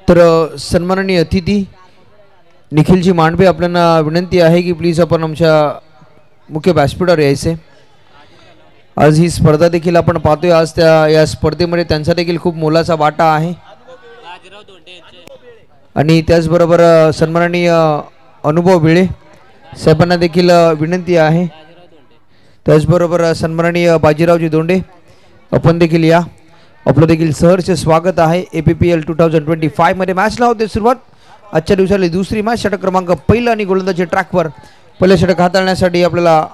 तर सन्माननीय अतिथी निखिलजी मांडवे आपल्याला विनंती आहे की प्लीज आपण आमच्या मुख्य व्यासपीठावर यायचे। आज ही स्पर्धा देखील आपण पाहतोय, आज या स्पर्धेमध्ये त्यांचा देखील खूप मोलाचा वाटा आहे आणि त्याचबरोबर सन्माननीय अनुभव बिळे साहेबांना देखील विनंती आहे। त्याचबरोबर सन्माननीय बाजीरावजी दोंडे आपण देखील या, आपलं देखील सहर्ष स्वागत आहे। APPL 2025 मध्ये मॅचला होते सुरुवात। आजच्या दिवसाला दुसरी मॅच, षटक क्रमांक पहिला आणि गोलंदाजी ट्रॅकवर पहिले षटक हाताळण्यासाठी आपल्याला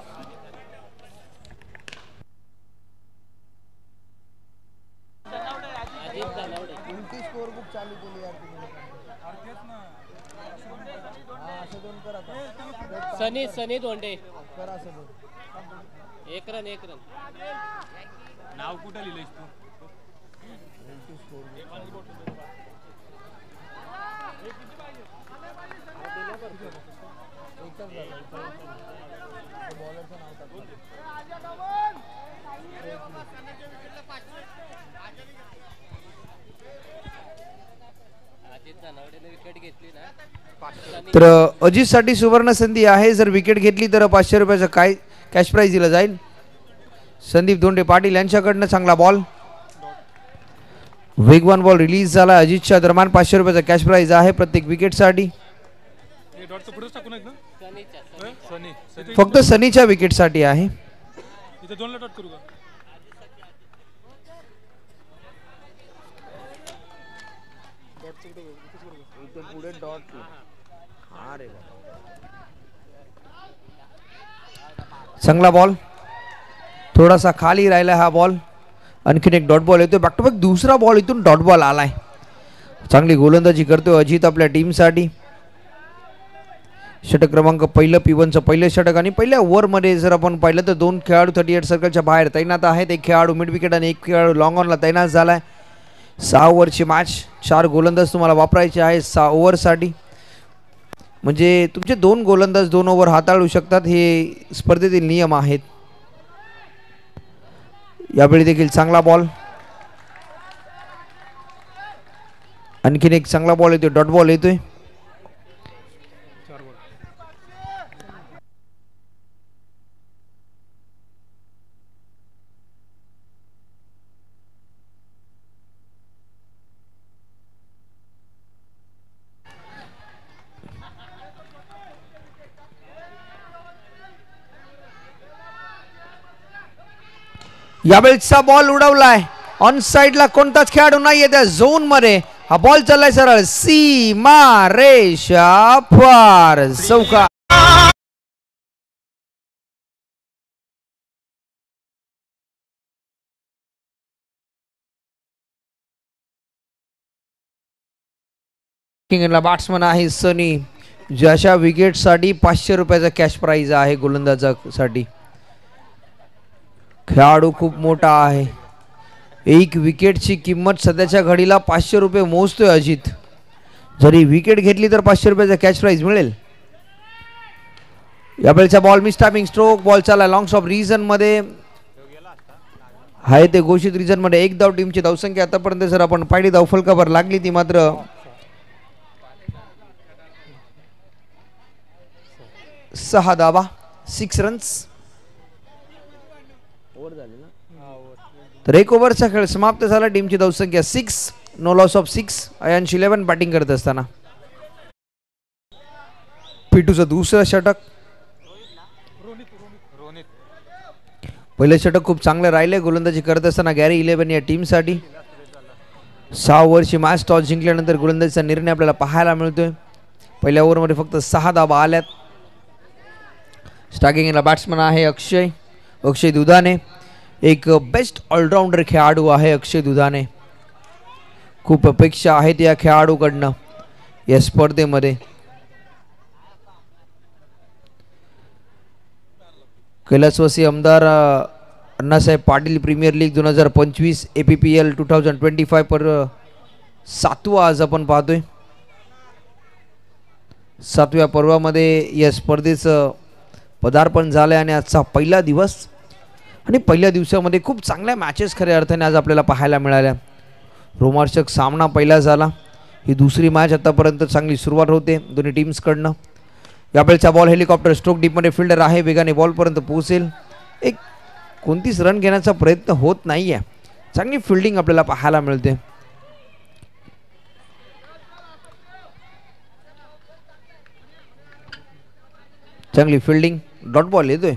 सनी दोंडे एक रन नाव कुठं लिहिलंयस तू? तर अजित साठी सुवर्ण संधी आहे, जर विकेट घेतली तर 500 रुपयाचा काय कॅश प्राइज दिला जाईल। संदीप धोंडे पाटील यांच्याकडनं चांगला बॉल, वेगवान बॉल रिलीज झाला अजितच्या दरम्यान। 500 रुपयाचा कॅश प्राइज आहे प्रत्येक विकेटसाठी, फक्त सनीच्या विकेटसाठी आहे। चांगला बॉल, थोडासा खाली राहिला हा बॉल, आणखीन एक डॉट बॉल येतोय, बॅक टू बॅक दुसरा बॉल इथून डॉट बॉल आलाय। चांगली गोलंदाजी करतोय अजित आपल्या टीमसाठी। षटक क्रमांक पहिलं P1चं पहिलं षटक आणि पहिल्या ओव्हरमध्ये जर आपण पाहिलं तर 2 खेळाडू 38 सर्कलच्या बाहेर तैनात आहेत। एक खेळाडू मिड विकेट आणि एक खेळाडू लॉंग ऑनला तैनात झालाय। 6 ओव्हरची मॅच, 4 गोलंदाज तुम्हाला वापरायचे आहे 6 ओव्हरसाठी, म्हणजे तुमचे 2 गोलंदाज 2 ओव्हर हाताळू शकतात, हे स्पर्धेतील नियम आहेत। यावेळी देखील चांगला बॉल, आणखीन एक चांगला बॉल येतोय, डॉट बॉल येतोय। यावेळचा बॉल उडवलाय ऑन साइडला, कोणताच खेळाडू नाहीये त्या झोन मध्ये। हा बॉल चाललाय सरळ सीमा रेषा पार, चौका। किंगला बॅट्समन आहे सनी, ज्याच्या विकेटसाठी 500 रुपयाचा कॅश प्राइज आहे गोलंदाजासाठी। खेळाडू खूप मोठा आहे, एक विकेटची किंमत सध्याच्या घडीला 500 रुपये मोजतोय अजित। जरी विकेट घेतली तर 500 रुपयाचा कॅश प्राइज मिळेल। यावेळचा बॉल मिस्टापिंग स्ट्रोक, बॉल चालला लॉंग स्टॉप रिजन मध्ये आहे, ते घोषित रिजन मध्ये। एक धाव टीमची धावसंख्या आतापर्यंत जर आपण पाहिली धावफलकावर लागली ती मात्र 6 धावा, 6 रन्स। तर 1 ओव्हरचा खेळ समाप्त झाला, टीमची धावसंख्या 6, no loss of 6। Ayansh 11 batting करत असताना P2चं दुसरं षटक, पहिले षटक खूप चांगले राहिले गोलंदाजी करत असताना गॅरी 11 या टीमसाठी। 6 ओव्हरची मॅच, टॉस जिंकल्यानंतर गोलंदाजीचा निर्णय आपल्याला पाहायला मिळतोय। पहिल्या ओव्हरमध्ये फक्त 6 धावा आल्यात। स्टार्टिंगला बॅट्समन आहे अक्षय दुधाने, एक बेस्ट ऑलराऊंडर खेळाडू आहे अक्षय दुधाने। खूप अपेक्षा आहेत या खेळाडूकडनं या स्पर्धेमध्ये। कैलासवासी आमदार Annasaheb Patil premier league 2025 APPL 2025 पर 7वा आज आपण पाहतोय. 7व्या पर्वामध्ये या स्पर्धेचं पदार्पण झालं आणि आजचा पहिला दिवस आणि पहिल्या दिवसामध्ये खूप चांगल्या मॅचेस खऱ्या अर्थाने आज आपल्याला पाहायला मिळाल्या. रोमांचक सामना पहिला झाला. ही दुसरी मॅच आतापर्यंत चांगली सुरुवात होते दोन्ही टीम्सकडनं. यावेळेचा बॉल हेलिकॉप्टर स्ट्रोक डीपमध्ये फिल्डर आहे, वेगाने बॉलपर्यंत पोहोचेल. एक कोणतीच रन घेण्याचा प्रयत्न होत नाही आहे. चांगली फिल्डिंग आपल्याला पाहायला मिळते. चांगली फिल्डिंग. डॉट बॉल येतोय.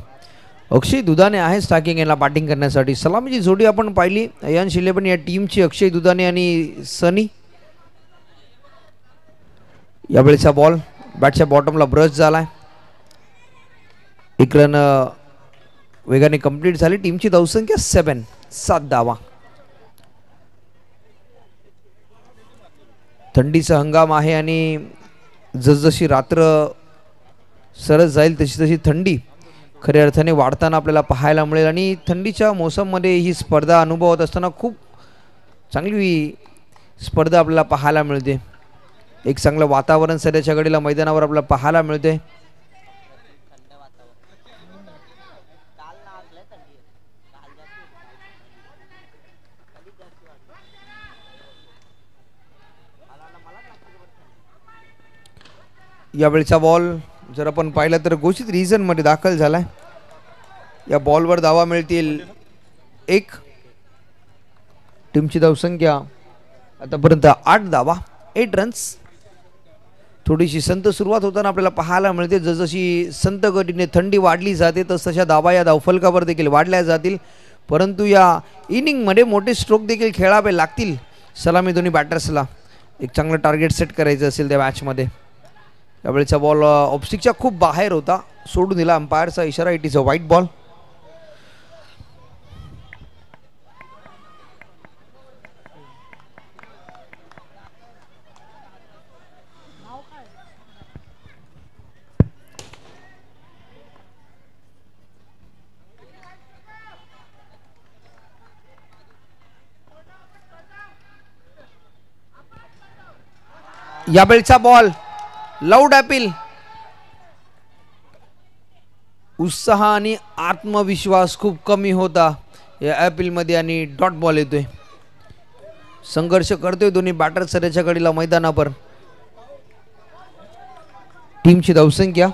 अक्षय दुधाने आहे स्टार्किंग याला बॅटिंग करण्यासाठी. सलामीची जोडी आपण पाहिली यंग 11 या टीमची, अक्षय दुधाने आणि सनी. यावेळेचा बॉल बॅटच्या बॉटमला ब्रश झालाय. एक रन वेगाने कंप्लीट झाली. टीमची धावसंख्या 7 धावा. थंडीचा हंगाम आहे आणि जसजशी रात्र सरत जाईल तशी तशी थंडी खऱ्या अर्थाने वाढताना आपल्याला पाहायला मिळेल. आणि थंडीच्या मोसममध्ये ही स्पर्धा अनुभवत असताना खूप चांगली स्पर्धा आपल्याला पाहायला मिळते. एक चांगलं वातावरण सध्याच्या घडीला मैदानावर आपल्याला पाहायला मिळते. यावेळचा बॉल जर आपण पाहिला तर घोषित रिझनमध्ये दाखल झालाय. या बॉलवर धावा मिळतील 1. टीमची धावसंख्या आतापर्यंत 8 धावा, 8 रन्स. थोडीशी संत सुरुवात होताना आपल्याला पाहायला मिळते. जसजशी संत गतीने थंडी वाढली जाते तसतशा धावा या धावफलकावर देखील वाढल्या जातील. परंतु या इनिंगमध्ये मोठे स्ट्रोक देखील खेळावे लागतील सलामी दोन्ही बॅटर्सला. एक चांगलं टार्गेट सेट करायचं असेल त्या मॅचमध्ये. यावेळेचा बॉल ऑफस्टिकच्या खूप बाहेर होता, सोडून दिला अंपायरचा इशारा. It is a white ball. यावेळचा बॉल लाऊड अपील. उत्साह आणि आत्मविश्वास खूप कमी होता या अपील मध्ये आणि डॉट बॉल येतोय. संघर्ष करतोय दोन्ही बॅटर सध्याच्या कडीला मैदानावर. टीमची धावसंख्या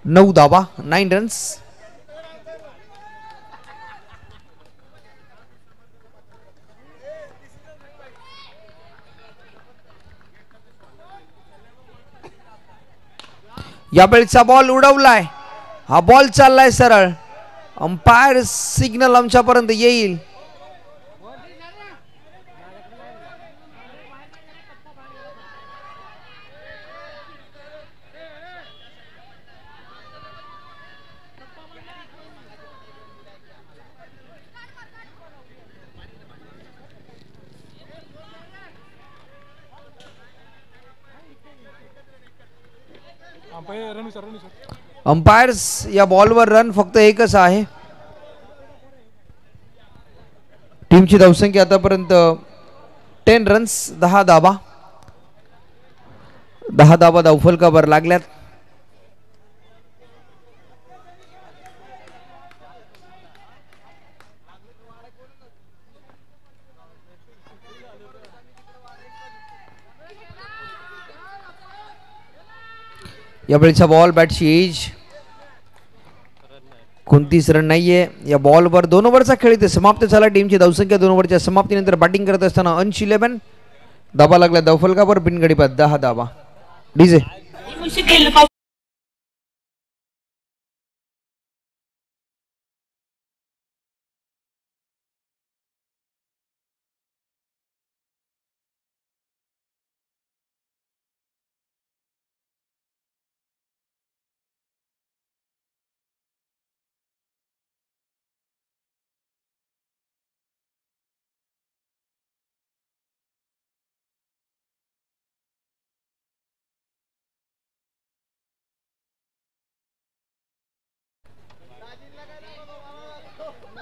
9 धावा, 9 रन्स. यावेळचा बॉल उडवलाय. हा बॉल चाललाय सरळ. अंपायर सिग्नल आमच्यापर्यंत येईल. अंपायर्स या बॉलवर रन फक्त एकच आहे. टीमची धावसंख्या आतापर्यंत 10 रन्स, 10 धावा. 10 धावा धावफलकावर लागल्यात. यावेळचा बॉल बॅटची एज कोणतीच रन नाहीये. या बॉलवर 2 ओव्हरचा खेळ इथे समाप्त झाला. टीमची धावसंख्या 2 ओव्हरच्या समाप्तीनंतर बॅटिंग करत असताना अंश 11 धाबा लागला धावफलकावर. बिनगडी बाद 10 धाबा. डीजे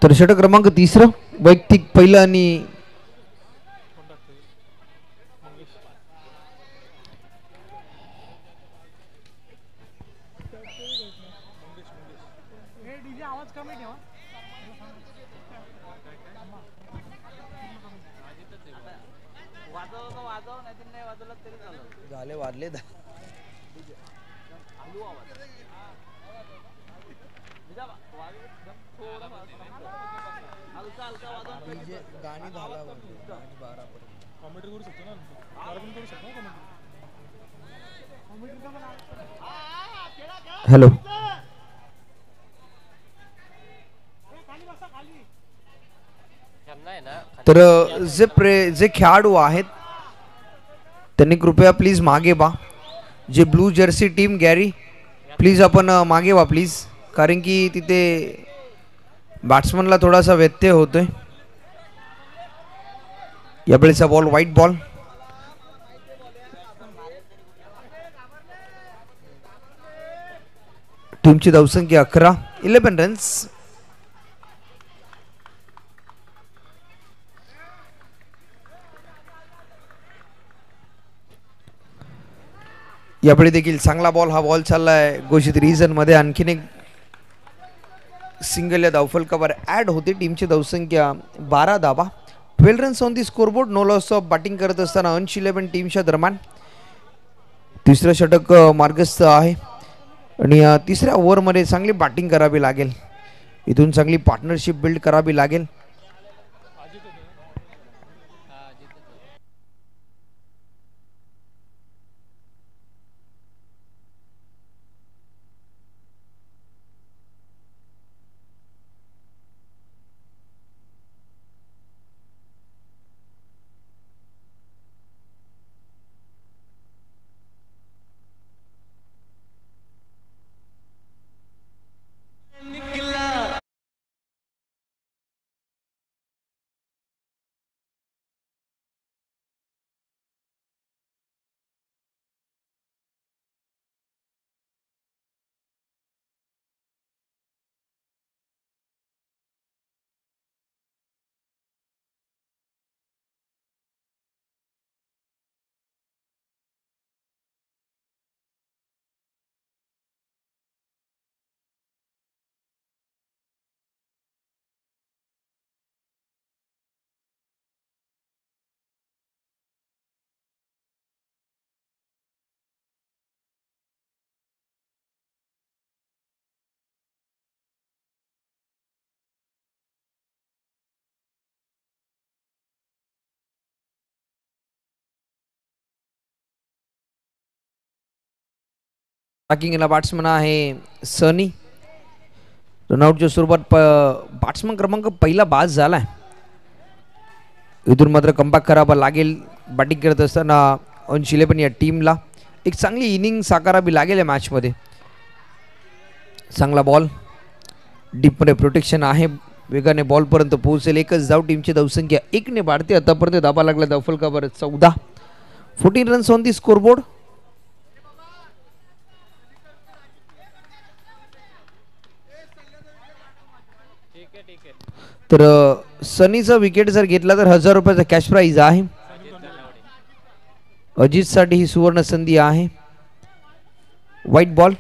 तर षटक क्रमांक 3 वैयक्तिक पहिलं आणि झाले वाढले गाणी झाला कॉमेंट्री करू शकतो ना करू शकतो हॅलो तर जे खेळाडू आहेत त्यांनी कृपया प्लीज मागे बा जे ब्लू जर्सी टीम गॅरी प्लीज आपण मागे वा प्लीज कारण की तिथे बॅट्समनला थोडासा व्यत्यय होतोय यावेळेचा बॉल व्हाईट बॉल टीमची धावसंख्या 11 रन्स यापुढे देखील चांगला बॉल हा बॉल चाललाय घोषित रिजन मध्ये आणखीन एक सिंगल या धावफलकावर ऍड होते टीमची धावसंख्या 12 धावा 12 runs on the scoreboard no loss of batting करत असताना अंश 11 टीमच्या दरम्यान तिसरं षटक मार्गस्थ आहे आणि तिसऱ्या ओव्हरमध्ये चांगली बॅटिंग करावी लागेल इथून चांगली पार्टनरशिप बिल्ड करावी लागेल टॅकिंगला बॅट्समन आहे सनी रनआउटच्या स्वरूपात बॅट्समन क्रमांक पहिला बाद झालाय इथून मात्र कमबॅक करावा लागेल बॅटिंग करत असताना अंशिले पण या टीमला एक चांगली इनिंग साकारावी लागेल या मॅचमध्ये चांगला बॉल डीपमध्ये प्रोटेक्शन आहे वेगाने बॉलपर्यंत पोहोचेल एकच धाव टीमची धावसंख्या 1 ने वाढते आतापर्यंत धाबा लागला धावफलकावर 14 रन्स ऑन दी स्कोरबोर्ड तर सनीचा विकेट जर घेतला तर 1000 रुपयाचा कॅश प्राइज आहे अजित साठी ही सुवर्ण संधी आहे व्हाईट बॉल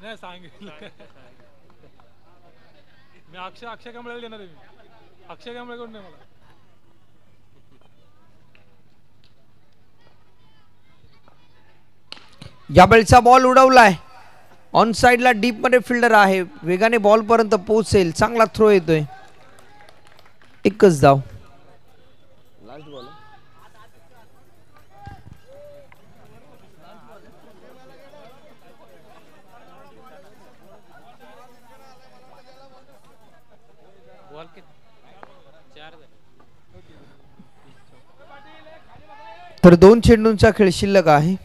नाही सांगितलं मी अक्षय कांबळे देणार आहे मी अक्षय कांबळे कोण नाही मला यावेळचा बॉल उडवलाय ऑन साइडला डीप मध्ये फिल्डर आहे वेगाने बॉल पर्यंत पोहोचेल चांगला थ्रो येतोय एकच धाव लास्ट बॉल तर 2 चेंडूंचा खेळ शिल्लक आहे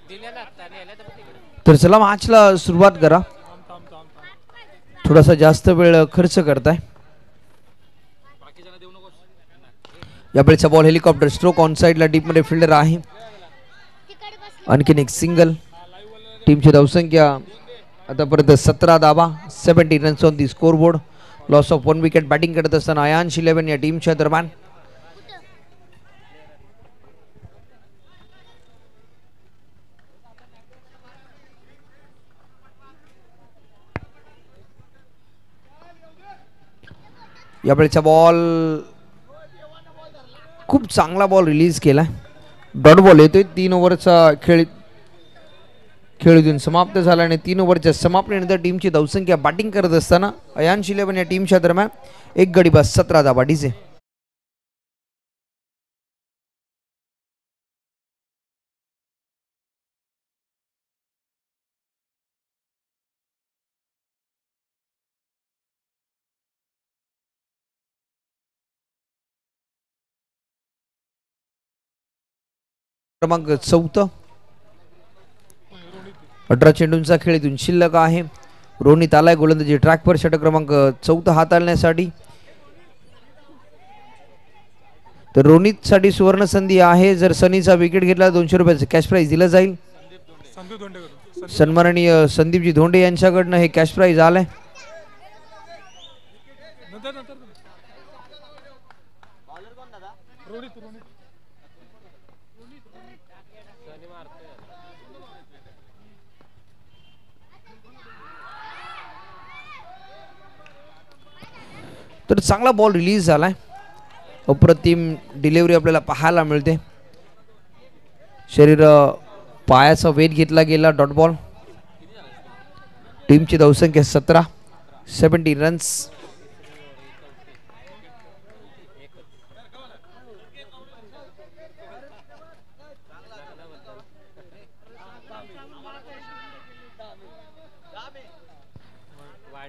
दिलेला आता नेला तर तिकडे तर चला मॅचला सुरुवात करा. थांब थांब थांब थांब. थोडासा जास्त वेळ खर्च करताय. बाकीच्यांना देऊ नकोस. यावेळेचा बॉल हेलिकॉप्टर स्ट्रोक ऑन साइडला डीप मध्ये फिल्डर आहे. आणखीन एक सिंगल. टीमची धावसंख्या आतापर्यंत 17 धावा, 70 runs on the score board. Loss of 1 wicket batting करत असताना अयांश 11 या टीमच्या दरम्यान. यावेळेचा बॉल खूप चांगला बॉल रिलीज केलाय. डॉट बॉल येतोय. 3 ओव्हरचा खेळ इथून समाप्त झाला आणि 3 ओव्हरच्या समाप्तीनंतर टीमची धावसंख्या बॅटिंग करत असताना अयांश 11 या टीमच्या दरम्यान एक गडी बस 17 धावा डीजे. क्रमांक 14. 18 चेंडूंचा खेळ इथून शिल्लक आहे. रोहित आलाय गोलंदाजी ट्रॅकवर षटक क्रमांक 14 हाताळण्यासाठी. तर रोहित साठी सुवर्ण संधी आहे. जर सनीचा विकेट घेतला 200 रुपयाचं कॅश प्राइज दिलं जाईल. संदीप धोंडेकर. सन्माननीय संदीपजी धोंडे यांच्याकडनं हे कॅश प्राइज आलंय. नंतर नंतर. रोहित रोहित. सनी मारतोय तर चांगला बॉल रिलीज झालाय. अप्रतिम डिलिव्हरी आपल्याला पाहायला मिळते. शरीर पायाचा वेध घेतला गेला. Dot ball. टीमची धावसंख्या 17, 70 रन्स.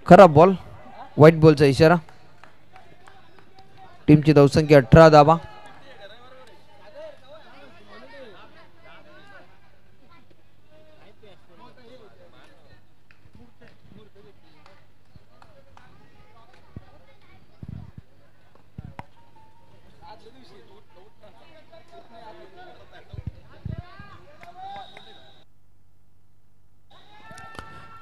खराब बॉल. व्हाईट बॉलचा इशारा. टीमची धावसंख्या 18 धावा.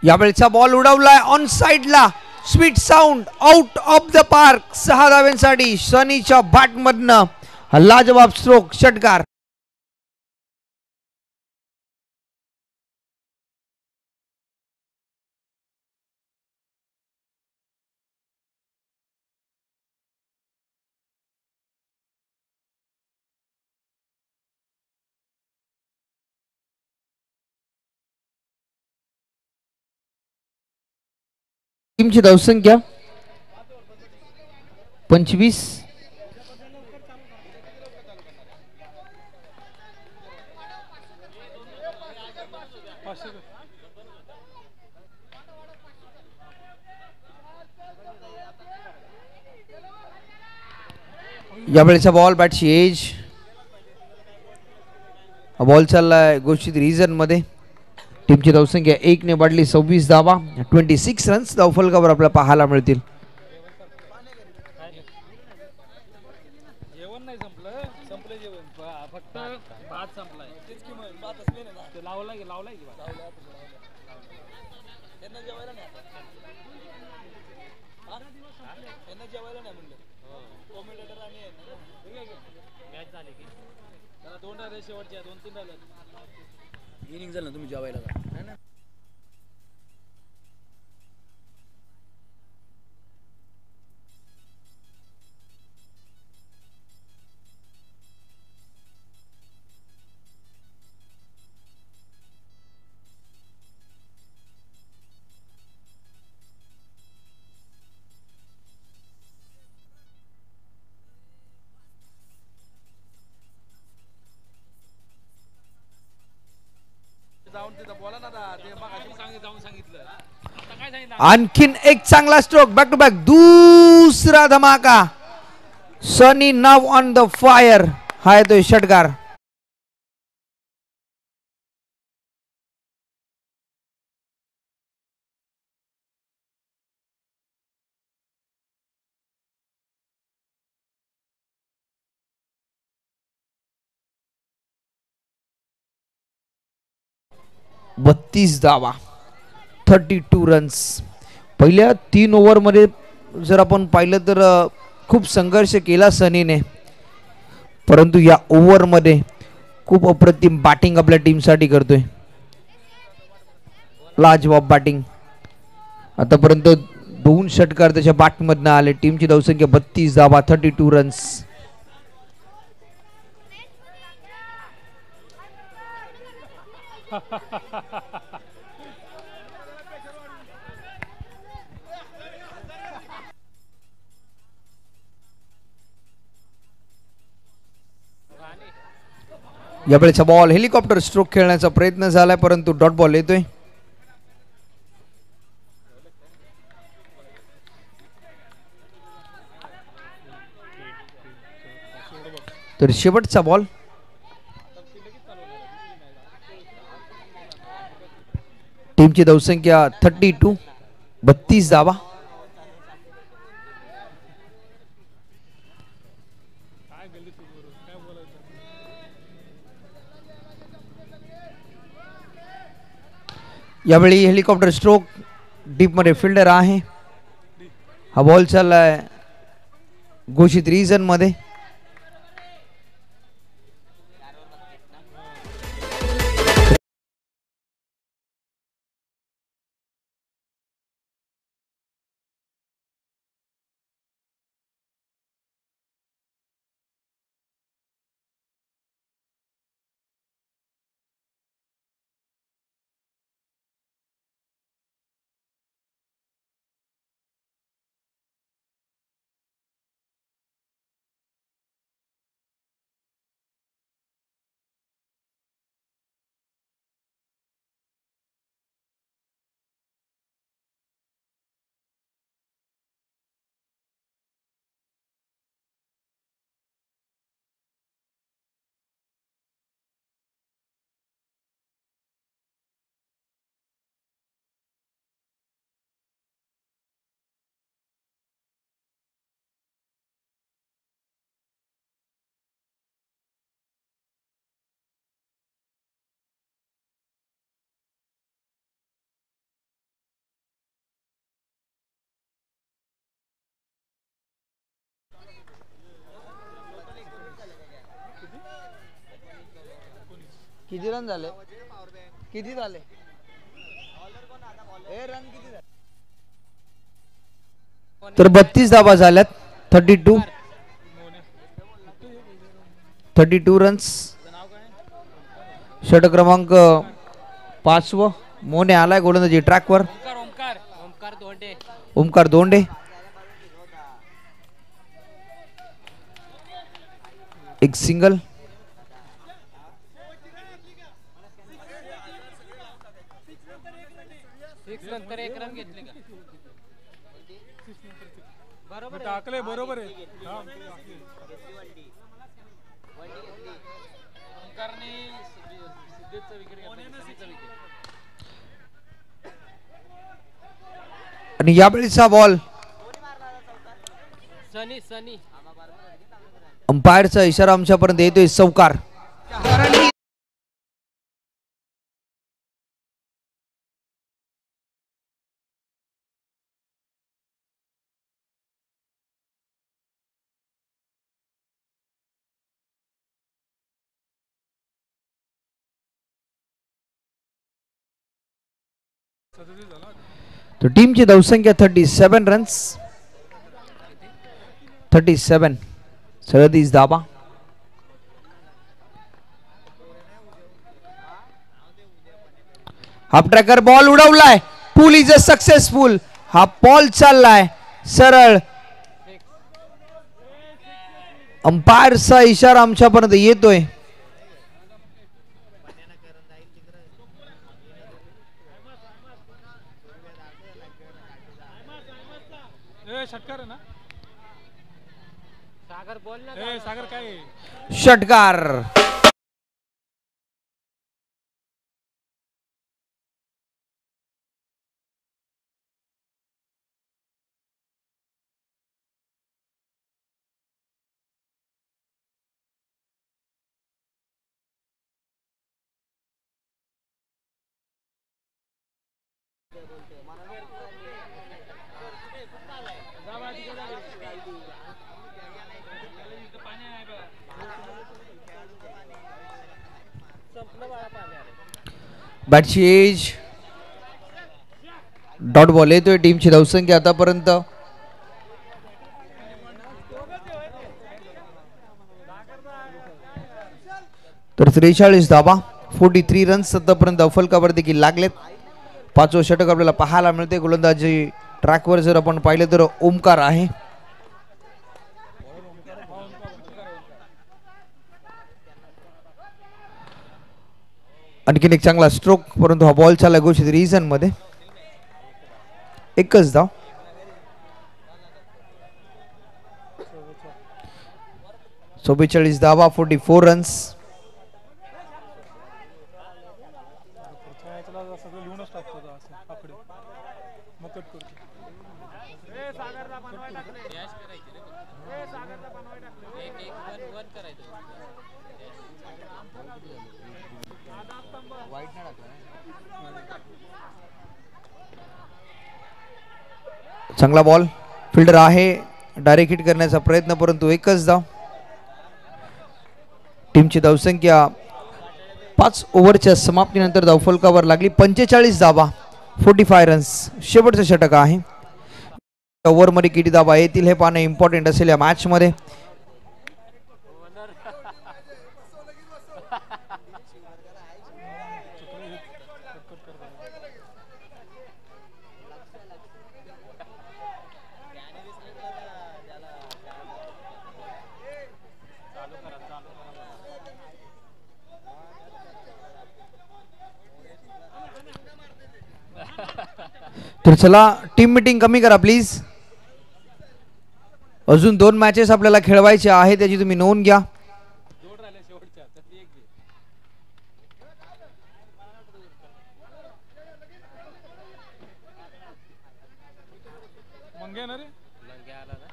यावेळेचा बॉल उडवलाय ऑन साइडला. Sweet sound out of the park. 6 धाव्यांसाठी सनीच्या बॅट मधनं लाजवाब स्ट्रोक षटकार. टीमची धावसंख्या 25. यावेळेचा बॉल बॅटची एज. बॉल चाललाय घोषित रिझन मध्ये. टीमची धावसंख्या 1 ने वाढली. 26 धावा, 26 रन्स धावफलकावर आपल्याला पाहायला मिळतील. जेवण नाही संपलं. संपलं जेवण. फक्त भात संपलाय. तेच की मग भातच नाही ना. ते लावलाय की लावलाय की भात. त्यांना जेवायला नाही. त्यांना जेवायला नाही म्हणलं. कॉमेंटेटर आणि मॅच झाली की त्याला 2 राहिले शेवटच्या 2-3 राहिले. इनिंग झालं ना तुम्ही जेवायला जा. जाऊन तिथं बोला ना. ते मग जाऊन सांगितलं. आता काय सांगितलं. आणखीन एक चांगला स्ट्रोक. बॅक टू बॅक दुसरा धमाका. सनी नाव ऑन द फायर. हा येतोय षटकार. 32 धावा, 32 रन्स. पहिल्या 3 ओव्हरमध्ये जर आपण पाहिलं तर खूप संघर्ष केला सनीने, परंतु या ओव्हरमध्ये खूप अप्रतिम बॅटिंग आपल्या टीमसाठी करतोय. लाजवाब बॅटिंग. आतापर्यंत 2 षटकार त्याच्या बॅटमधनं आले. टीमची धावसंख्या 32 धावा, 32 रन्स. यावेळेचा बॉल हेलिकॉप्टर स्ट्रोक खेळण्याचा प्रयत्न झालाय, परंतु डॉट बॉल येतोय. तर शेवटचा बॉल. टीमची धावसंख्या 32, 32 धावा. यावेळी हेलिकॉप्टर स्ट्रोक डीप मध्ये फिल्डर आहे. हा बॉल चाललाय घोषित रिजन मध्ये. किती रन झाले? किती झाले? तर 32 धावा झाल्यात. 32 रन्स. षटक क्रमांक 5 मोने आलाय गोलंदाजी ट्रॅकवर. ओमकार दोंडे. एक सिंगल. नंतर 1 रन घेतले का? बरोबर टाकले, बरोबर आहे. आणि यावेळीचा बॉल सनी सनी. अंपायरचा इशारा आमच्यापर्यंत येतोय चौकार. तर टीमची धावसंख्या 37 रन्स. 37, 37 धावा. हाफ ट्रॅकर बॉल उडवलाय. Pull is a successful. हा बॉल चाललाय सरळ. अंपायरचा इशारा आमच्यापर्यंत येतोय. षटकार आहे ना? सागर बोल ना. सागर काय षटकार. जा बा, तिकडे जा घरी. इथं पाणी आहे बघा. संपलं बाळा पाणी आलं. बॅटची एज. डॉट बॉल येतोय. टीमची धावसंख्या आतापर्यंत तर 43 धावा, 43 रन्स आतापर्यंत फलकावर देखील लागलेत. 5वं षटक आपल्याला पाहायला मिळते. गोलंदाजी ट्रॅकवर जर आपण पाहिलं तर ओमकार आहे. आणखीन एक चांगला स्ट्रोक, परंतु हा बॉल चालला घोषित रिझन मध्ये. एकच धाव. 44 धावा, 44 रन्स. सगळं लिहूनच टाकतो असं आकडे मग कट करतो. डॅश करायची रे बघ. एक वन करायचं. चांगला बॉल. फिल्डर आहे. डायरेक्ट हिट करण्याचा प्रयत्न, परंतु एकच धाव. टीमची धावसंख्या 5 ओव्हरच्या समाप्तीनंतर धावफलकावर लागली. 45 धावा, 45 रन्स. शेवटचं षटक आहे. ओव्हरमध्ये किती धावा येतील हे पाहणं इम्पॉर्टंट असेल या मॅच मध्ये. तर चला, टीम मीटिंग कमी करा प्लीज. अजून 2 मॅचेस आपल्याला खेळवायचे आहे, त्याची तुम्ही नोंद घ्या. जोड राहिले शेवटच्या तर एक घे. मंगे ना रे मंगे आला ना.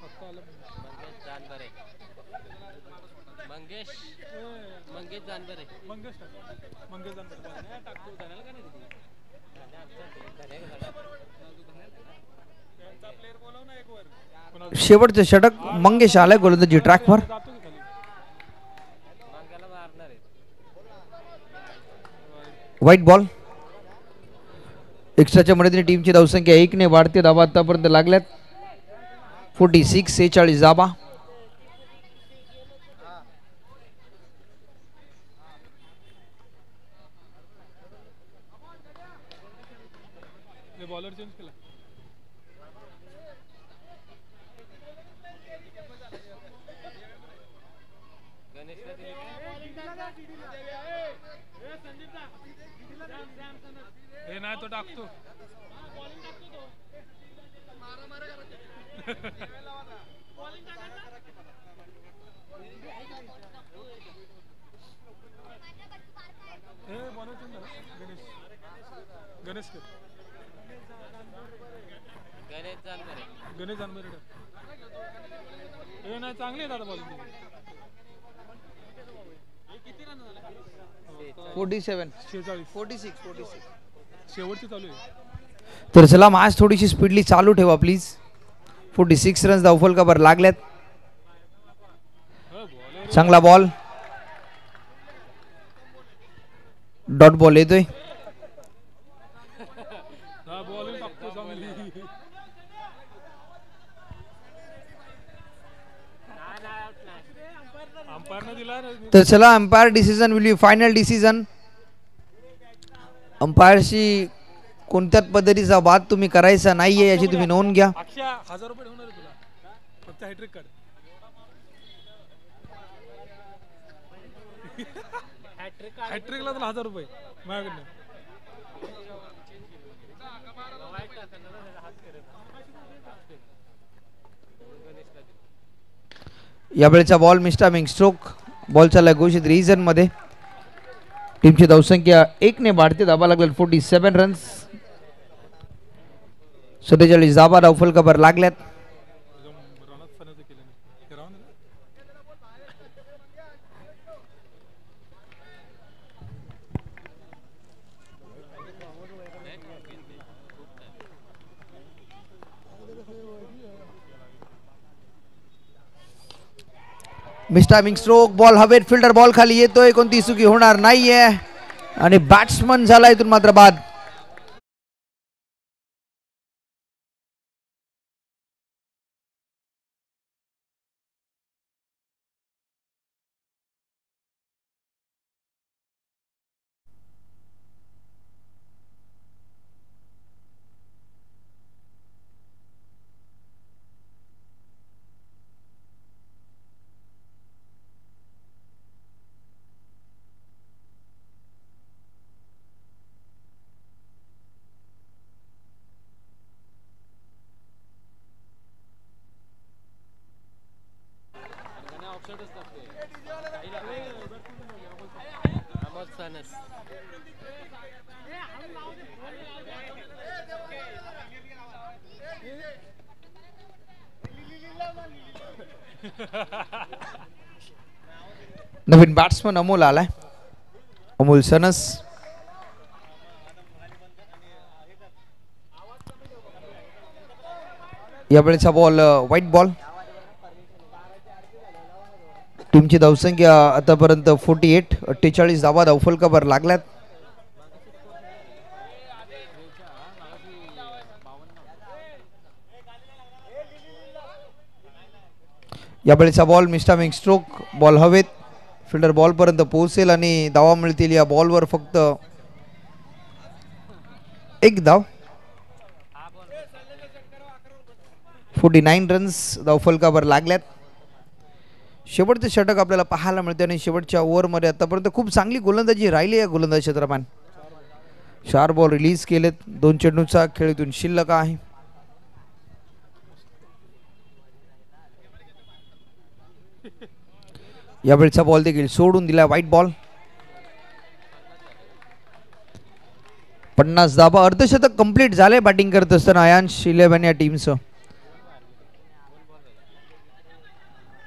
फक्त आलं मंगेश जानबरे. मंगेश मंगेश जानबरे. मंगेश मंगेश टाकतो जाण्याला का नाही तिथे. प्लेअर बोलव ना एक वर. शेवटचं षटक मंगेश आलाय गोलंदाजी ट्रॅकवर. जातो की खाली. मंग्याला मारणार आहे. White ball. एक्स्ट्राच्या मदतीने टीमची धावसंख्या 1 ने वाढते. धावा आतापर्यंत लागल्यात 46, 46 धावा. बॉलर चेंज केला. गणेशला दिली. हे नाही तो टाकतो. बॉलर चेंज झाला. गणेश गणेश कर. गणेश जानबरे. गणेश जानबरे. हे नाही चांगली आहे दादा बॉलिंग. 47, 46 46, 46. शेवटची चालू आहे. तर चला, मॅच थोडीशी स्पीडली चालू ठेवा प्लीज. 46 रन्स धावफलकावर लागल्यात. चांगला बॉल. डॉट बॉल येतोय. बॉलिंग टाकतो चांगली. अंपायरने दिला ना. तर चला, umpire decision will be final decision. अंपायरशी कोणत्याच पद्धतीचा वाद तुम्ही करायचा नाहीये याची तुम्ही नोंद घ्या. 1000 रुपये होणार तुला. फक्त हॅट्रिक काढ. हॅट्रिकला तुला 1000 रुपये माझ्याकडनं. यावेळेचा बॉल मिस्टामिंग स्ट्रोक. बॉल चालला घोषित रिझन मध्ये. टीमची धावसंख्या 1 ने वाढते. धावा लागल्यात 47 रन्स. 47 धावा धावफलकावर लागल्यात. मिस्टायमिंग स्ट्रोक, बॉल हवेत, फिल्डर बॉल खाली येतोय, कोणती चुकी होणार नाहीये आणि बॅट्समन झाला इथून मात्र बाद. नवीन बॅट्समन अमोल आलाय, अमोल सनस. यावेळेचा बॉल व्हाईट बॉल. टीमची धावसंख्या आतापर्यंत 48, 48 धावा धावफलकावर लागल्यात. यावेळेचा बॉल मिस्टायमिंग स्ट्रोक, बॉल हवेत, फिल्डर बॉल पर्यंत पोहोचेल आणि धावा मिळतील. या बॉलवर फक्त एक धाव. 49 रन्स धावफलकावर लागल्यात. शेवटचे षटक आपल्याला पाहायला मिळते आणि शेवटच्या ओव्हरमध्ये आतापर्यंत खूप चांगली गोलंदाजी राहिली या गोलंदाज क्षेत्रपान. 4 बॉल रिलीज केलेत, 2 चेंडूचा खेळ इथून शिल्लक आहे. यावेळचा बॉल देखील सोडून दिला, व्हाईट बॉल. 50 धाबा, अर्धशतक कंप्लीट झाले बॅटिंग करत असताना आयांश 11 या टीमचं.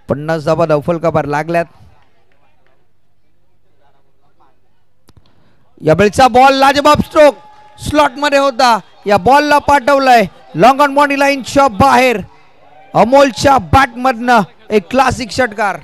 50 धाबा धावफलकावर लागल्यात. यावेळचा बॉल लाजबाब स्ट्रोक, स्लॉट मध्ये होता, या बॉलला पाठवलंय लॉंग ऑन बॉडी लाईनच्या बाहेर. अमोलच्या बॅट मधनं एक क्लासिक षटकार.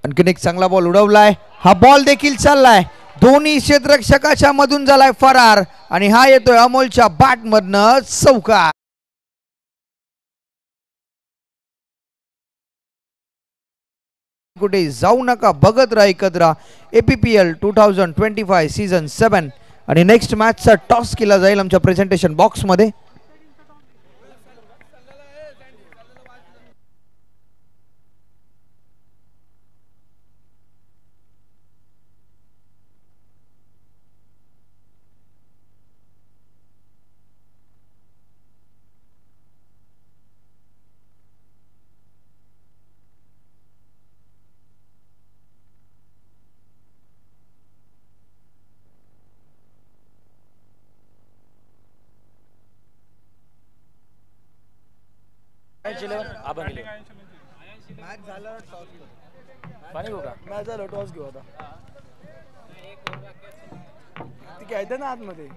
आणखीन एक चांगला बॉल उडवलाय, हा बॉल देखील चाललाय, दोन्ही क्षेत्ररक्षकाच्या मधून झालाय फरार आणि हा येतोय अमोलच्या बॅट मधनं चौकार. कुठे जाऊ नका, बघत राहा एकत्र APPL 2025 सीझन 7 आणि नेक्स्ट मॅचचा टॉस केला जाईल आमच्या प्रेझेंटेशन बॉक्स मध्ये. पाणी घेऊ का? मॅच झालं, टॉस घेऊ आता. ती घ्यायचं ना आतमध्ये.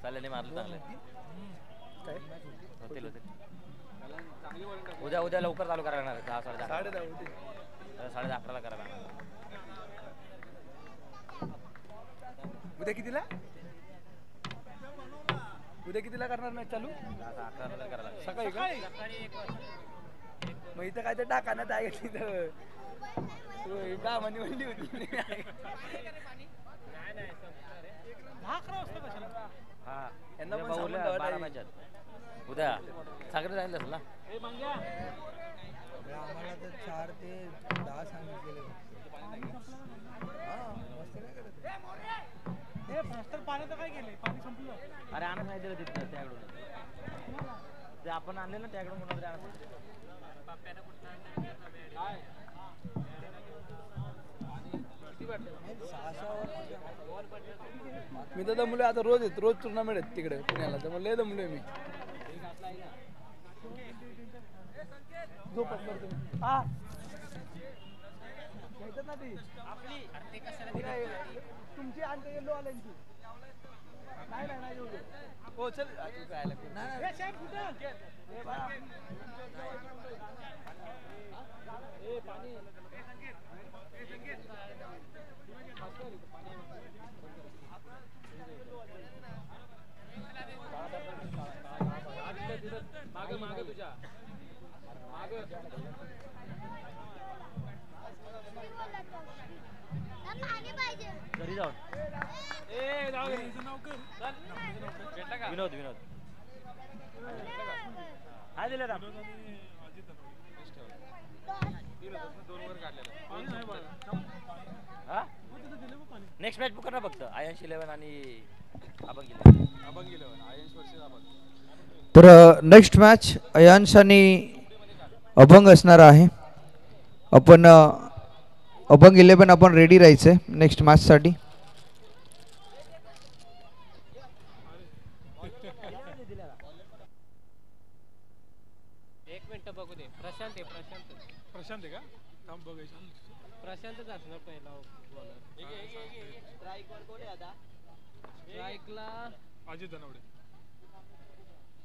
चालेल मारलं चांगलं. काय उद्या उद्या लवकर चालू करायला लागणार. 10 साडे 10:30 होते. 11:30 करायला लागणार. उद्या कितीला? उद्या कितीला करणार मॅच चालू? 11:30 करायला लागणार. सकाळी का? मग इथं काय ते टाका ना त्या इथं का म्हणली म्हणली होती. हा यांना पण उद्या 12 मॅच उद्या सागर जायला असेल ना. आम्हाला तर 4 ते 10 सांगितलेले. अरे आणत नाही दिलं तिथं त्याकडून. ते आपण आणले ना त्याकडून कोणाला आणत. मी तर दमलोय आता रोज येत रोज टुर्नामेंट आहेत तिकडे पुण्याला त्यामुळे लय दमलोय मी झोपत नाही तुम्ही. हा. घेतात ना ती. तुमची आणि येलो आल्यांची नाही नाही नाही येऊ दे. हो चल मागे मागे तुझ्या मागे घरी जाऊन ए जाऊ दे. चल. भेटला का विनोद विनोद काय दिलं राम हा नेक्स्ट मॅच बुक ना फक्त आयन्स 11 आणि अभंग 11 आयन्स वर्षी आपण तर नेक्स्ट मॅच अयांश आणि अभंग असणार आहे. आपण अभंग 11 आपण रेडी राहायचं आहे नेक्स्ट मॅचसाठी. एक मिनिट बघू दे. प्रशांत आहे प्रशांत आहे का थांब बघायचं. प्रशांतच असणार पहिला बॉलर. स्ट्राईकवर कोण आहे आता? स्ट्राईकला अजित धनवडे.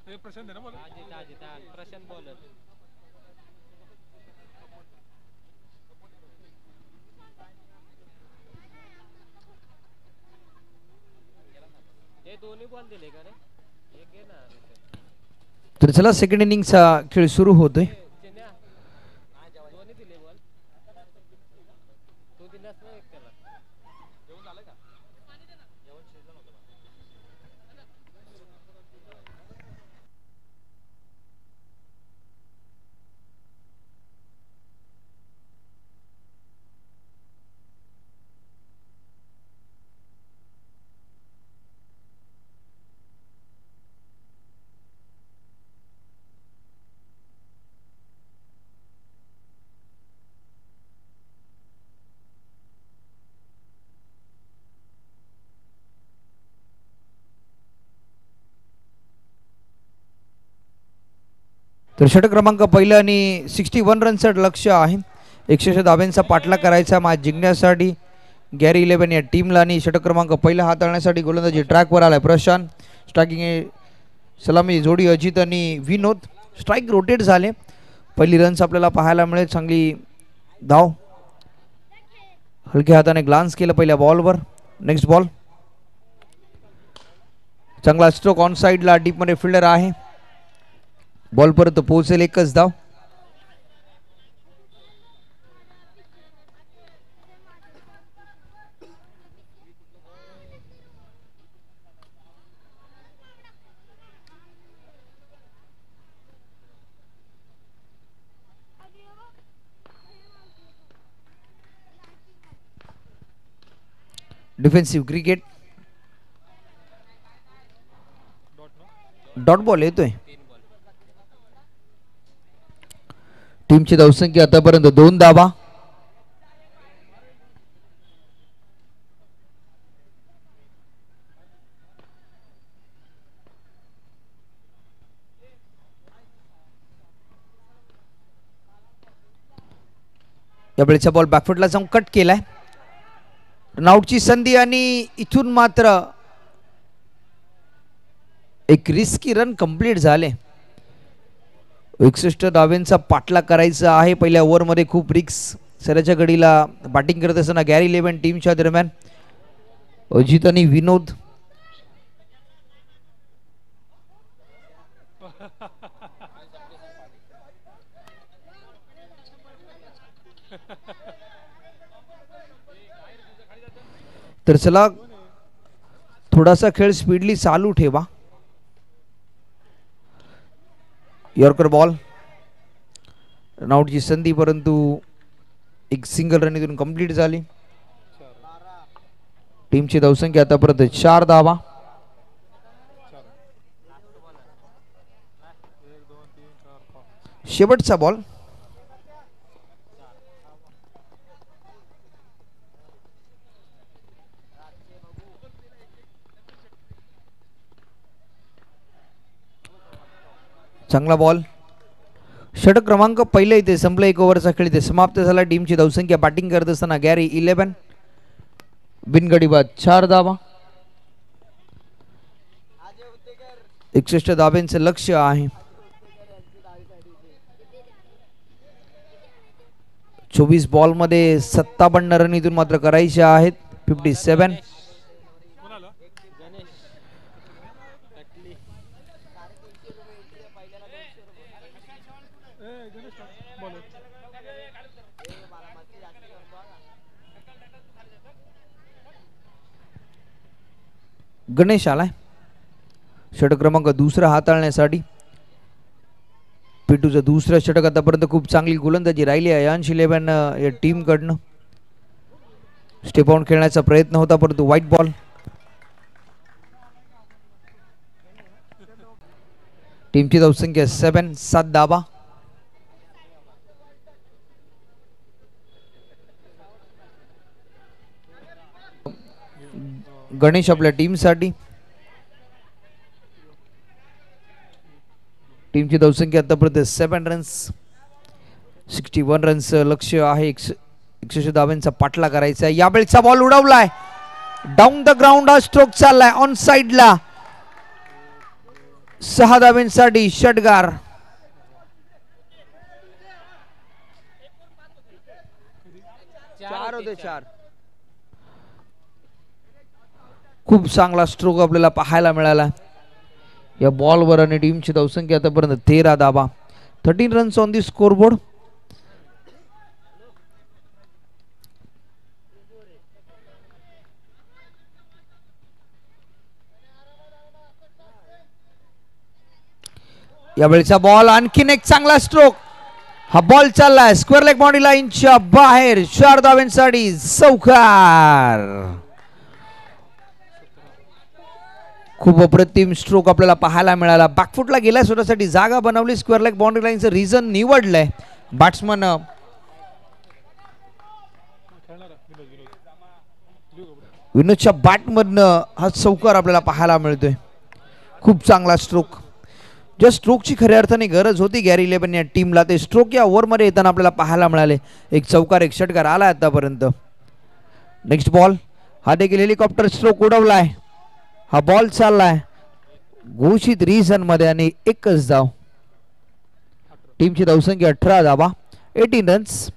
हे प्रशांत आहे ना बोल. अजित प्रशांत बॉलर. हे दोन्ही बॉल दिले का रे? एक घे ना. तर चला सेकंड इनिंगचा खेळ सुरू होतोय. दोन्ही दिले बॉल. तू दिलास ना एक त्याला. जेवण झालं का? जेवण शिजलं नव्हतं. तर षटक क्रमांक पहिला आणि 61 रनचं लक्ष आहे. 106 धाब्यांचा पाठलाग करायचा मॅच जिंकण्यासाठी गॅरी 11 या टीमला. आणि षटक क्रमांक पहिला हाताळण्यासाठी गोलंदाजी ट्रॅकवर आलाय प्रशांत. स्ट्रायकिंग सलामी जोडी अजित आणि विनोद. स्ट्राईक रोटेट झाले. पहिली रन्स आपल्याला पाहायला मिळेल. चांगली धाव. हलक्या हाताने ग्लान्स केलं पहिल्या बॉलवर. Next ball. चांगला स्ट्रोक ऑन साईडला डीपमध्ये फिल्डर आहे. बॉल परत पोहोचेल. एकच धाव. Defensive cricket. डॉट बॉल येतोय. टीमची धावसंख्या आतापर्यंत 2 धावा. या वेळेचा बॉल बॅकफुटला जाऊन कट केलाय. रनआउटची संधी आणि इथून मात्र एक रिस्की रन कंप्लीट झाले. 61 धाव्यांचा पाठलाग करायचा आहे. पहिल्या ओव्हरमध्ये खूप रिस्क. सराच्या गडीला बॅटिंग करत असताना गॅरी 11 टीमच्या दरम्यान अजित आणि विनोद. तर चला थोडासा खेळ स्पीडली चालू ठेवा. Yorker ball. रनआउटची संधी परंतु एक सिंगल रन इथून कंप्लीट झाली. टीमची धावसंख्या आतापर्यंत 4 धावा. शेवटचा बॉल. चांगला बॉल. षटक क्रमांक पहिला इथे संपला. 1 ओव्हरचा खेळ इथे समाप्त झाला. टीमची धावसंख्या बॅटिंग करत असताना गॅरी 11, बिनगडी बाद 4 धावा. 61 धाब्यांचं लक्ष्य आहे. 24 बॉल मध्ये 57 रन इथून मात्र करायचे आहेत. 57. गणेश आलाय षटक क्रमांक दुसरा हाताळण्यासाठी. पिटूचं दुसरं षटक. आतापर्यंत खूप चांगली गोलंदाजी राहिली आहे अंश 11 या टीम कडनं. स्टेप आउट खेळण्याचा प्रयत्न होता परंतु व्हाईट बॉल. टीमची धावसंख्या 7 धावा. गणेश आपल्या टीमसाठी. टीमची धावसंख्या आतापर्यंत 7 रन्स. 61 रन्स लक्ष्य आहे. 61 धाव्यांचा पाठला करायचा आहे. यावेळेचा बॉल उडवलाय डाऊन द ग्राउंड. हा स्ट्रोक चाललाय ऑन साइडला. 6 धाव्यांसाठी षटकार. चार. खूप चांगला स्ट्रोक आपल्याला पाहायला मिळाला या बॉलवर आणि टीमची धावसंख्या आतापर्यंत 13 धावा. 13 रन्स ऑन दी स्कोरबोर्ड. यावेळीचा बॉल आणखीन एक चांगला स्ट्रोक. हा बॉल चाललाय स्क्वेअर लेग बाउंड्री लाईनच्या बाहेर. 4 धाव्यांसाठी चौकार. खूप अप्रतिम स्ट्रोक आपल्याला पाहायला मिळाला. बॅकफुटला गेला, स्वतःसाठी जागा बनवली. स्क्वेअर लेग बाउंड्री लाईनचं रिझन निवडलंय बॅट्समन. विनोदच्या बॅटमधनं हा चौकार आपल्याला पाहायला मिळतोय. खूप चांगला स्ट्रोक. ज्या स्ट्रोकची खऱ्या अर्थाने गरज होती गॅरी 11 या टीमला, ते स्ट्रोक या ओव्हरमध्ये येताना आपल्याला पाहायला मिळाले. एक चौकार, एक षटकार आला आतापर्यंत. Next ball. हा देखील हेलिकॉप्टर स्ट्रोक उडवलाय. हा बॉल चाललाय घोषित रिझन मध्ये आणि एकच धाव. टीमची धावसंख्या 18 धावा. 18 रन्स.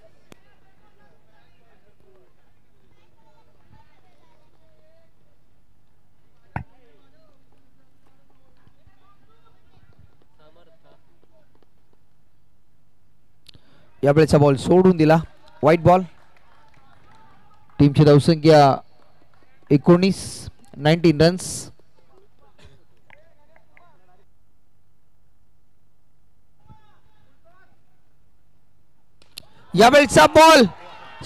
यावेळेचा बॉल सोडून दिला. White ball. टीमची धावसंख्या 19 रन्स. यावेळेचा ball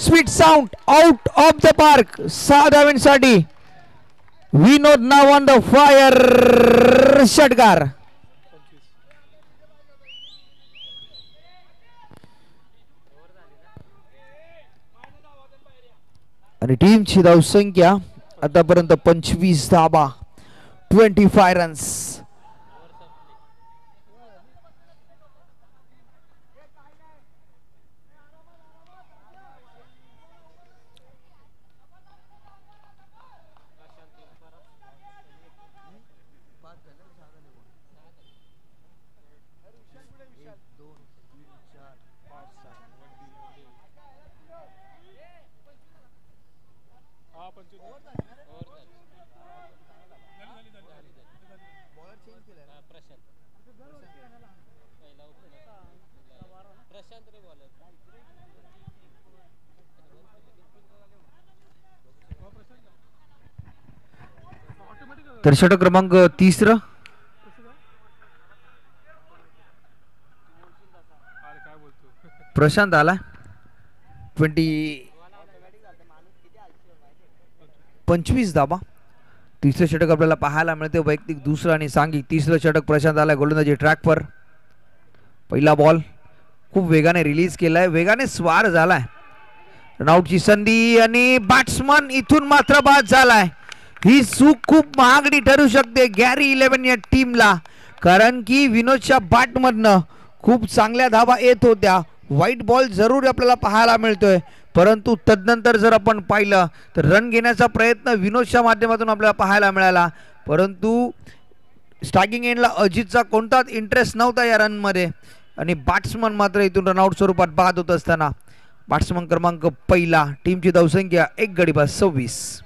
sweet sound out of the park. 6 धावांसाठी विनोद नाव ऑन द फायर. षटकार. आणि टीमची धावसंख्या आतापर्यंत 25 धावा. 25 रन्स. तर षटक क्रमांक 3 प्रशांत आला. 25 धावा. तिसरं षटक आपल्याला पाहायला मिळते. वैयक्तिक दुसरं आणि सांघिक तिसरं षटक प्रशांत आला गोलंदाजी ट्रॅकवर. पहिला बॉल खूप वेगाने रिलीज केलाय, वेगाने स्वार झालाय. रनआउटची संधी आणि बॅट्समन इथून मात्र बाद झालाय. ही चूक खूप महागडी ठरू शकते गॅरी 11 या टीमला. कारण की विनोदच्या बॅटमधनं खूप चांगल्या धावा येत होत्या. व्हाईट बॉल जरूर आपल्याला पाहायला मिळतोय, परंतु तदनंतर जर आपण पाहिलं तर रन घेण्याचा प्रयत्न विनोदच्या माध्यमातून आपल्याला पाहायला मिळाला, परंतु स्ट्रायकिंग एंडला अजितचा कोणताच इंटरेस्ट नव्हता या रनमध्ये आणि बॅट्समन मात्र इथून रनआउट स्वरूपात बाद होत असताना बॅट्समन क्रमांक पहिला, टीमची धावसंख्या 1 गडी बाद 26.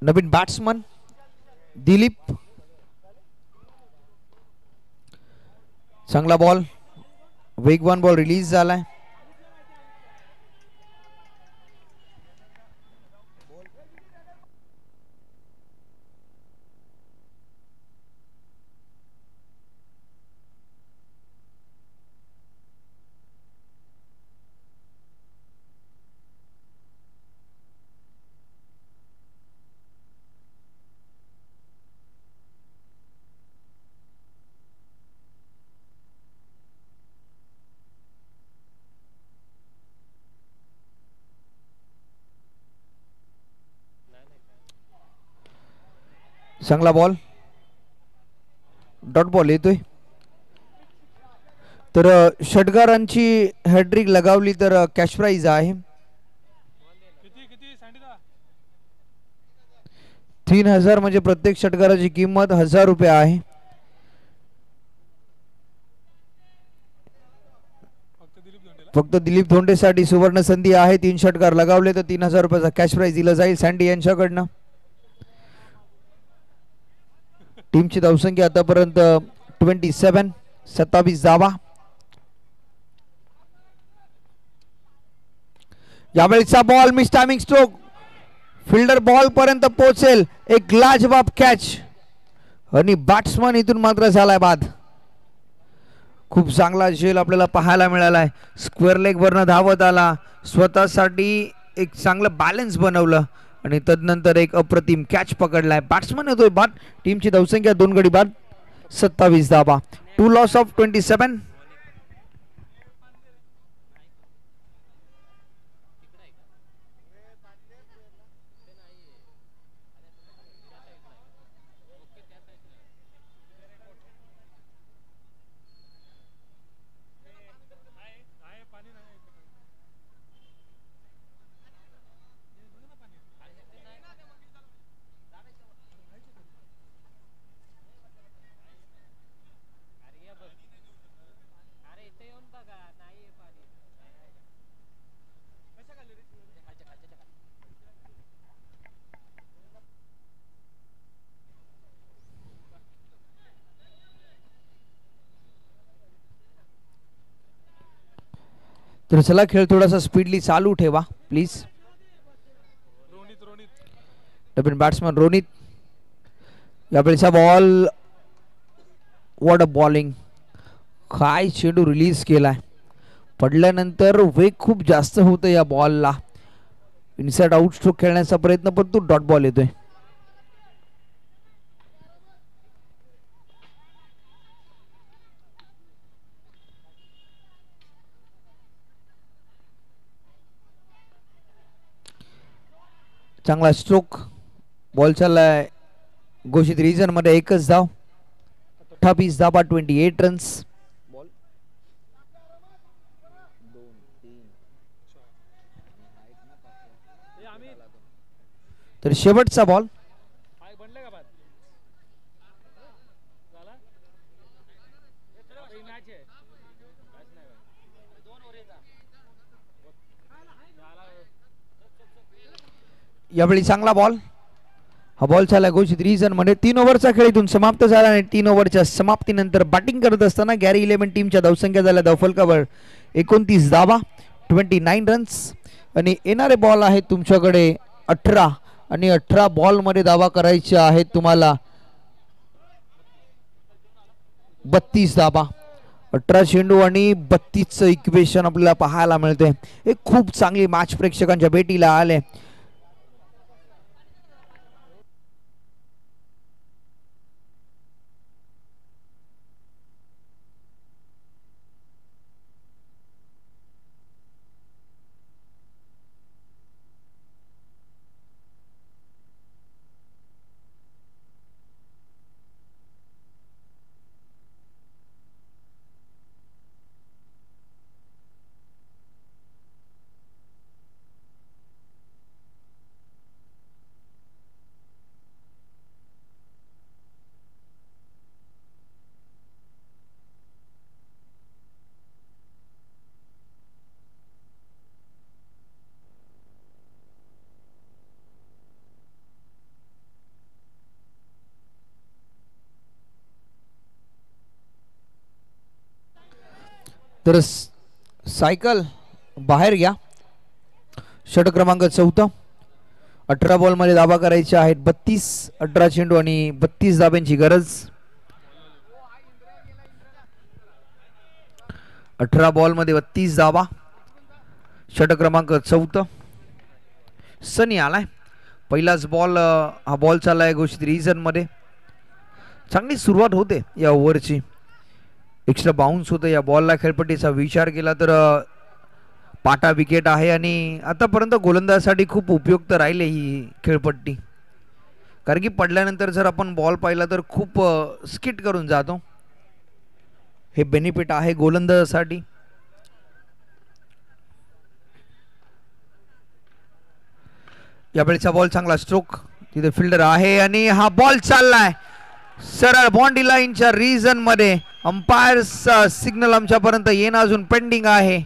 नवीन बॅट्समन दिलीप, चांगला बॉल, वेगवान बॉल रिलीज झालाय. चांगला बॉल, डॉट बॉल येतोय. तर षटकारांची हॅट्रिक लगावली तर कॅश प्राइज आहे 3000, म्हणजे प्रत्येक षटकाराची किंमत 1000 रुपये आहे. फक्त दिलीप धोंडेसाठी सुवर्ण संधी आहे. 3 षटकार लगावले तर 3000 रुपयाचा कॅश प्राइज दिला जाईल सँडी यांच्याकडनं. टीमची धावसंख्या आतापर्यंत 27 धावा. यावेळीचा ball mistiming stroke, fielder ball पर्यंत पोहोचेल, एक लाजवाब कॅच आणि बॅट्समन इथून मात्र झालाय बाद. खूप चांगला झेल आपल्याला पाहायला मिळालाय. स्क्वेअर लेग वरनं धावत आला, स्वतःसाठी एक चांगलं बॅलन्स बनवलं आणि तदनंतर एक अप्रतिम कॅच पकडलाय. बॅट्समन येतोय बाद. टीमची धावसंख्या 2 गडी बाद 27 धावा. 2 लॉस ऑफ 27. तर चला खेळ थोडासा स्पीडली चालू ठेवा प्लीज. नवीन बॅट्समन रोनित, यावेळीचा बॉल, व्हॉट अ बॉलिंग, काय चेंडू रिलीज केलाय. पडल्यानंतर वेग खूप जास्त होतं या बॉलला. इनसाइड आउट स्ट्रोक खेळण्याचा प्रयत्न, पण तो डॉट बॉल येतोय. चांगला स्ट्रोक, बॉल चाललाय घोषित रिजन मध्ये, एकच धाव, 28 धावा 28 रन्स. तर शेवटचा बॉल, यावेळी चांगला बॉल, हा बॉल चालला घोषित रिझन मध्ये. 3 ओव्हरचा खेळ इथून समाप्त झाला आणि 3 ओव्हरच्या समाप्तीनंतर बॅटिंग करत असताना गॅरी 11 टीमच्या धावसंख्या झाल्या धावफलकावर 29 धावा 29 रन्स. आणि येणारे बॉल आहेत तुमच्याकडे 18 आणि 18 बॉलमध्ये धावा करायच्या आहेत तुम्हाला 32 धावा. 18 चेंडू आणि 32चं इक्वेशन आपल्याला पाहायला मिळते. एक खूप चांगली मॅच प्रेक्षकांच्या भेटीला आले. तर सायकल बाहेर घ्या. षटक क्रमांक 14. 18 बॉलमध्ये धावा करायच्या आहेत 32. 18 चेंडू आणि 32 धाब्यांची गरज. 18 बॉलमध्ये 32 धावा. षटक क्रमांक 14. सनी आलाय. पहिलाच बॉल. हा बॉल चाललाय घोषित रिझन मध्ये. चांगली सुरुवात होते या ओव्हरची. एक्स्ट्रा बाउन्स होतं या बॉलला. खेळपट्टीचा विचार केला तर पाटा विकेट आहे आणि आतापर्यंत गोलंदाजासाठी खूप उपयुक्त राहिले ही खेळपट्टी. कारण की पडल्यानंतर जर आपण बॉल पाहिला तर खूप स्किट करून जातो. हे बेनिफिट आहे गोलंदाजासाठी. यावेळेचा बॉल चांगला स्ट्रोक. तिथे फिल्डर आहे आणि हा बॉल चाललाय सरळ बाउंड्री लाईनच्या रिजन मध्ये. अंपायर्सचा सिग्नल आमच्यापर्यंत येणं अजून पेंडिंग आहे.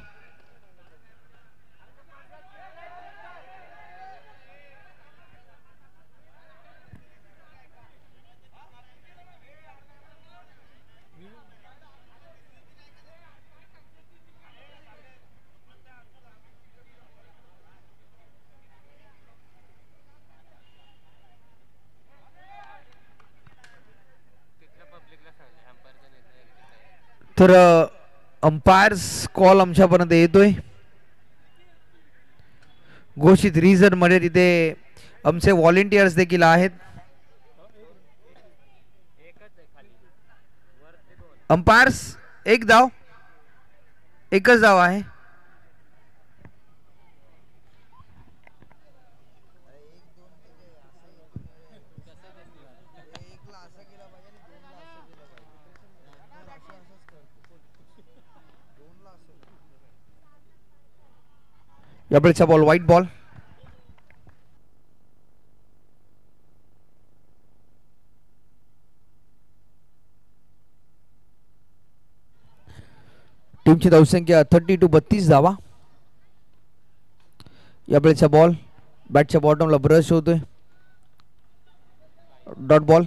तर अंपायर्स कॉल आमच्यापर्यंत येतोय घोषित रिझन मध्ये. तिथे आमचे व्हॉलेंटियर्स देखील आहेत. अंपायर्स एक धाव. एकच धाव आहे. यावेळेचा बॉल व्हाईट बॉल. टीमची धावसंख्या 32 धावा. यावेळेचा बॉल बॅटच्या बॉटमला ब्रश होतोय. Dot ball.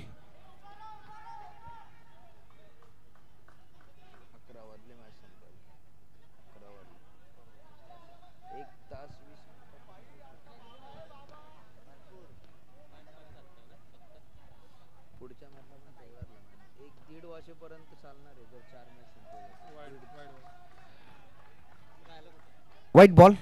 White ball.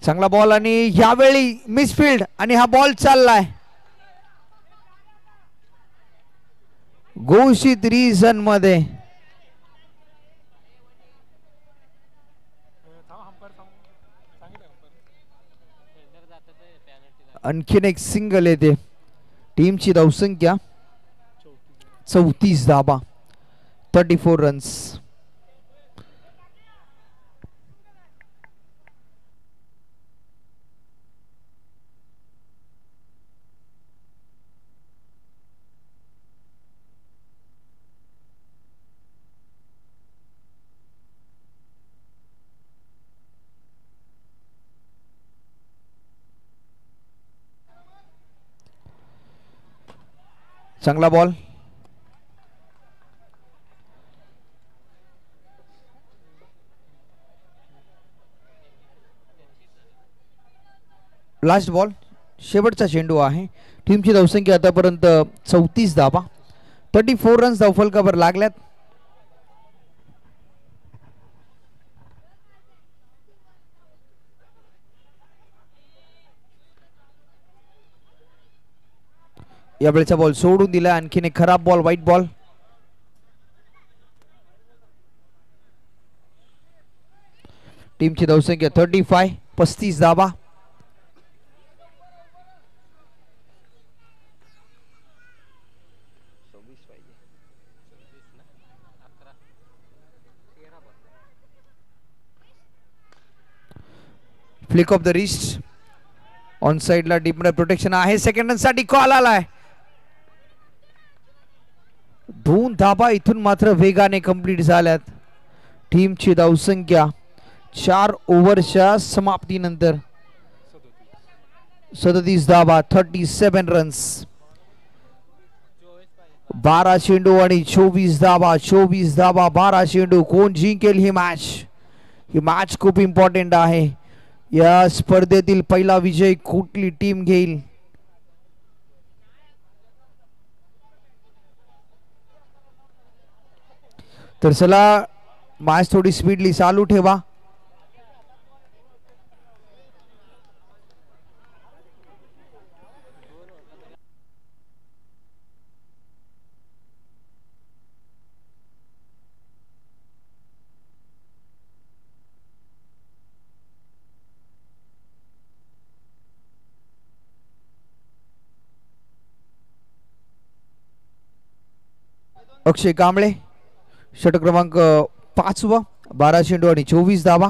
चांगला बॉल आणि यावेळी मिसफील्ड आणि हा बॉल चाललाय घोषित रिझन मध्ये. आणखीन एक सिंगल येते. टीमची धावसंख्या 34 धाबा 34 रन्स. चांगला बॉल. लास्ट बॉल, शेवटचा चेंडू आहे. टीमची धावसंख्या आतापर्यंत 34 धावा, 34 रन्स धावफलकावर लागल्यात. यावेळेचा बॉल सोडून दिला. आणखीन एक खराब बॉल, वाईट बॉल. टीमची धावसंख्या 35, 35 धावा. Flick of the wrist. On साइडला डीपनर प्रोटेक्शन आहे. सेकंडांसाठी कॉल आलाय. 2 धाबा इथून मात्र वेगाने कंप्लीट झाल्यात. टीमची धावसंख्या 4 ओव्हरच्या समाप्तीनंतर 37 धाबा, 37 रन्स. 12 चेंडू आणि 24 धाबा, 24 धाबा, 12 चेंडू. कोण जिंकेल ही मॅच? ही मॅच खूप इम्पॉर्टंट आहे. या स्पर्धेतील पहिला विजय कुठली टीम घेईल? तर चला, मॅच थोडी स्पीडली चालू ठेवा. अक्षय कांबळे, षटक क्रमांक 5, 12 चेंडू आणि 24 धावा.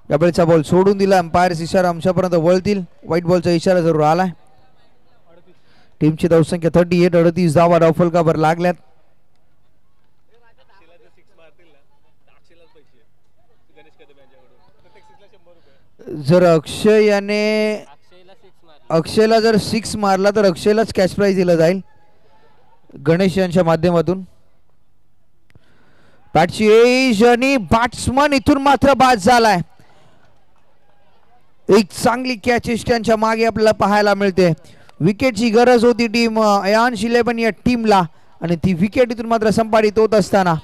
यावेळेचा बॉल सोडून दिला. अंपायर्स इशारा आमच्यापर्यंत वळतील. व्हाईट बॉलचा इशारा जरूर आलाय. टीमची धावसंख्या 38, 38 धावा धावफलकावर लागल्यात. जर अक्षयला जर 6 मारला तर अक्षयलाच कॅश प्राइज दिलं जाईल गणेश यांच्या माध्यमातून. बॅटची एज आणि बॅट्समन इथून मात्र बाद झालाय. एक चांगली कॅच त्यांच्या मागे आपल्याला पाहायला मिळते. विकेटची गरज होती टीम अयान्स 11 या टीमला आणि ती विकेट इथून मात्र संपादित होत असताना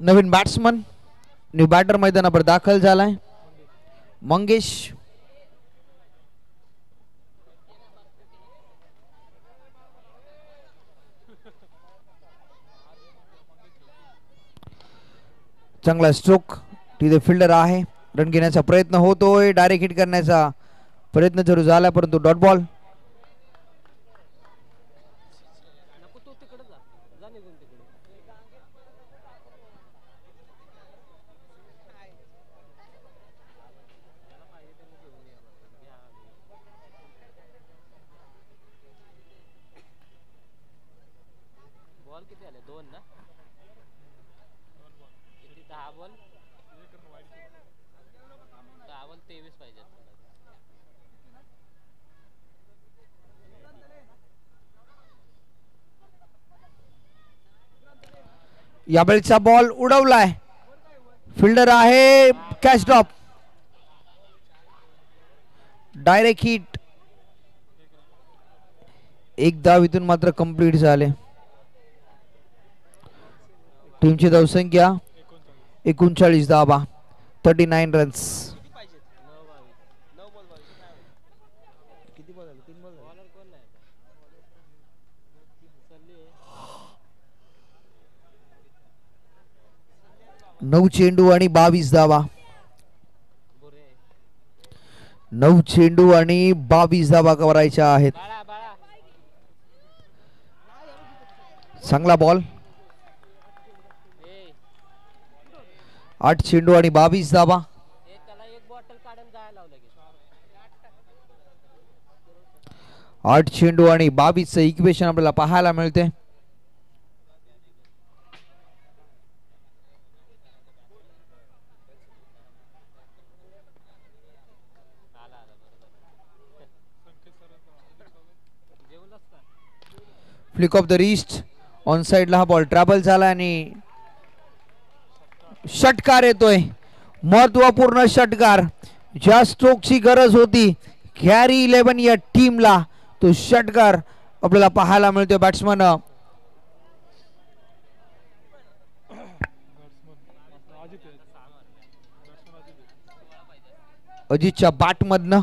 नवीन बॅट्समन, न्यू बॅटर मैदानावर दाखल झालाय. मंगेश. चांगला स्ट्रोक. तिथे फिल्डर आहे. रन घेण्याचा प्रयत्न होतोय. डायरेक्ट हिट करण्याचा प्रयत्न जरूर झाला परंतु डॉट बॉल. यावेळचा बॉल उडवलाय. फिल्डर आहे. Catch drop. Direct hit. एक धाव इथून मात्र कंप्लीट झाले. टीमची धावसंख्या 39 धावा, 39 रन्स. नऊ चेंडू आणि 22 धावा. 9 चेंडू आणि 22 धावा करायच्या आहेत. बाळा बाळा चांगला बॉल. ए 8 चेंडू आणि 22 धावा. त्याला एक बॉटल काढून जायला लावलं की 8 चेंडू आणि 22 चं इक्वेशन आपल्याला पाहायला मिळते. Flick of the wrist on साइडला हा बॉल ट्रॅव्हल झाला आणि षटकार येतोय. महत्वपूर्ण षटकार. ज्या स्ट्रोकची गरज होती कॅरी 11 या टीमला तो षटकार आपल्याला पाहायला मिळतोय. बॅट्समन अजितच्या बॅटमधनं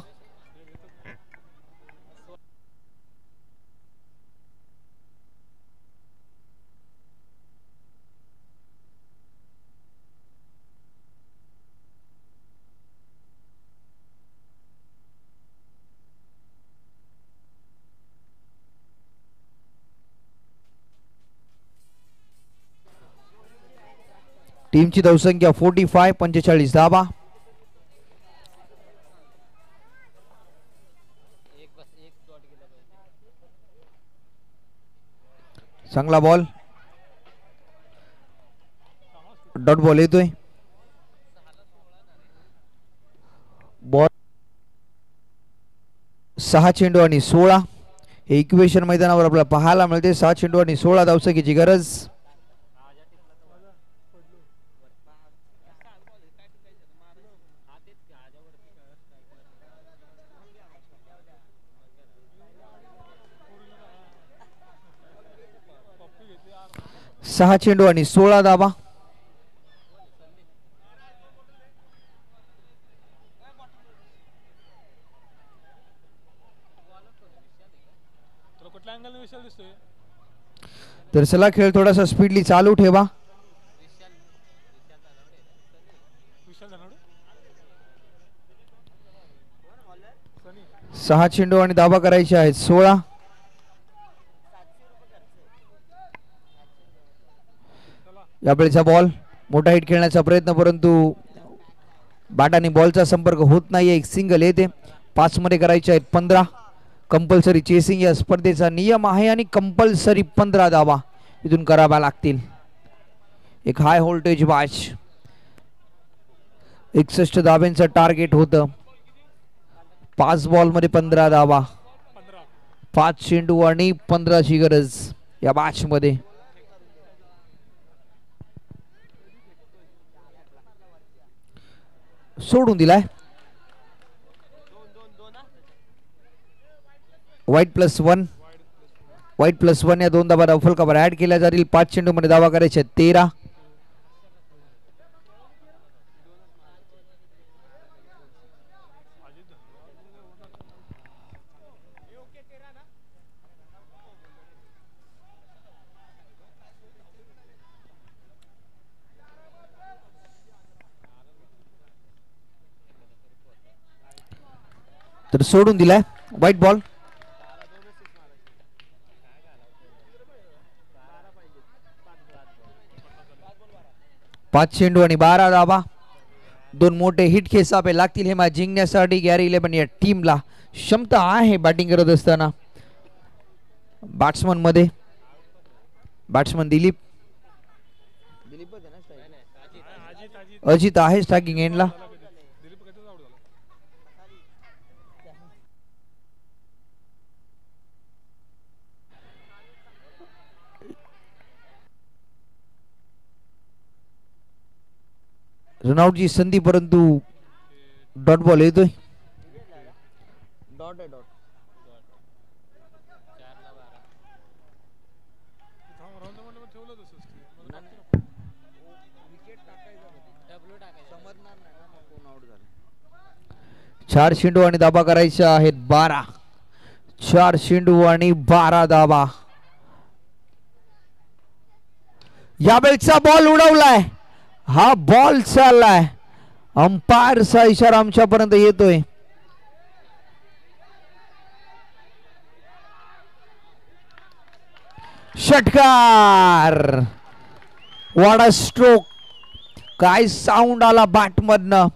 टीमची धावसंख्या 45. 45 धावा. चांगला बॉल. डॉट बॉल येतोय. बॉल 6 चेंडू आणि 16 हे इक्वेशन मैदानावर आपल्याला पाहायला मिळते. 6 चेंडू आणि 16 धावसंख्येची गरज. सहा चेंडू आणि 16 धावा. तर चला खेळ थोडासा स्पीडली चालू ठेवा. 6 चेंडू आणि धावा करायचे आहेत 16. यावेळेचा बॉल मोठा हिट खेळण्याचा प्रयत्न परंतु बॅट आणि बॉलचा संपर्क होत नाहीये. एक सिंगल येते. 5 मध्ये करायचे आहेत 15. कंपल्सरी चेसिंग या स्पर्धेचा नियम आहे आणि कंपल्सरी 15 धावा इथून कराव्या लागतील. एक हाय व्होल्टेज मॅच. 61 धाब्यांचं टार्गेट होतं. 5 बॉल मध्ये 15 धावा. 5 चेंडू आणि 15 ची गरज या मॅच मध्ये. सोडून दिलाय. वाईट +1. वाईट +1 या 2 धावा फुल कव्हर ऍड केल्या जातील. 5 चेंडू मध्ये धावा करायचे 13. तर सोडून दिलाय. वाईट बॉल. पाच चेंडू आणि 12 धावा. 2 मोठे हिट खेचावे लागतील हे मॅच जिंकण्यासाठी. गॅरी 11 या टीमला क्षमता आहे बॅटिंग करत असताना. बॅट्समन मध्ये बॅट्समन दिलीप. अजित आहे स्ट्रायकिंग एंडला. रनआउटची संधी परंतु डॉट बॉल येतोय. चार चेंडू आणि धाबा करायच्या आहेत 12. 4 चेंडू आणि 12 धाबा. यावेळचा बॉल उडवलाय. हा बॉल चाललाय. अंपायरचा इशारा आमच्यापर्यंत येतोय. षटकार. वाडा स्ट्रोक. काय साऊंड आला बॅट मधनं.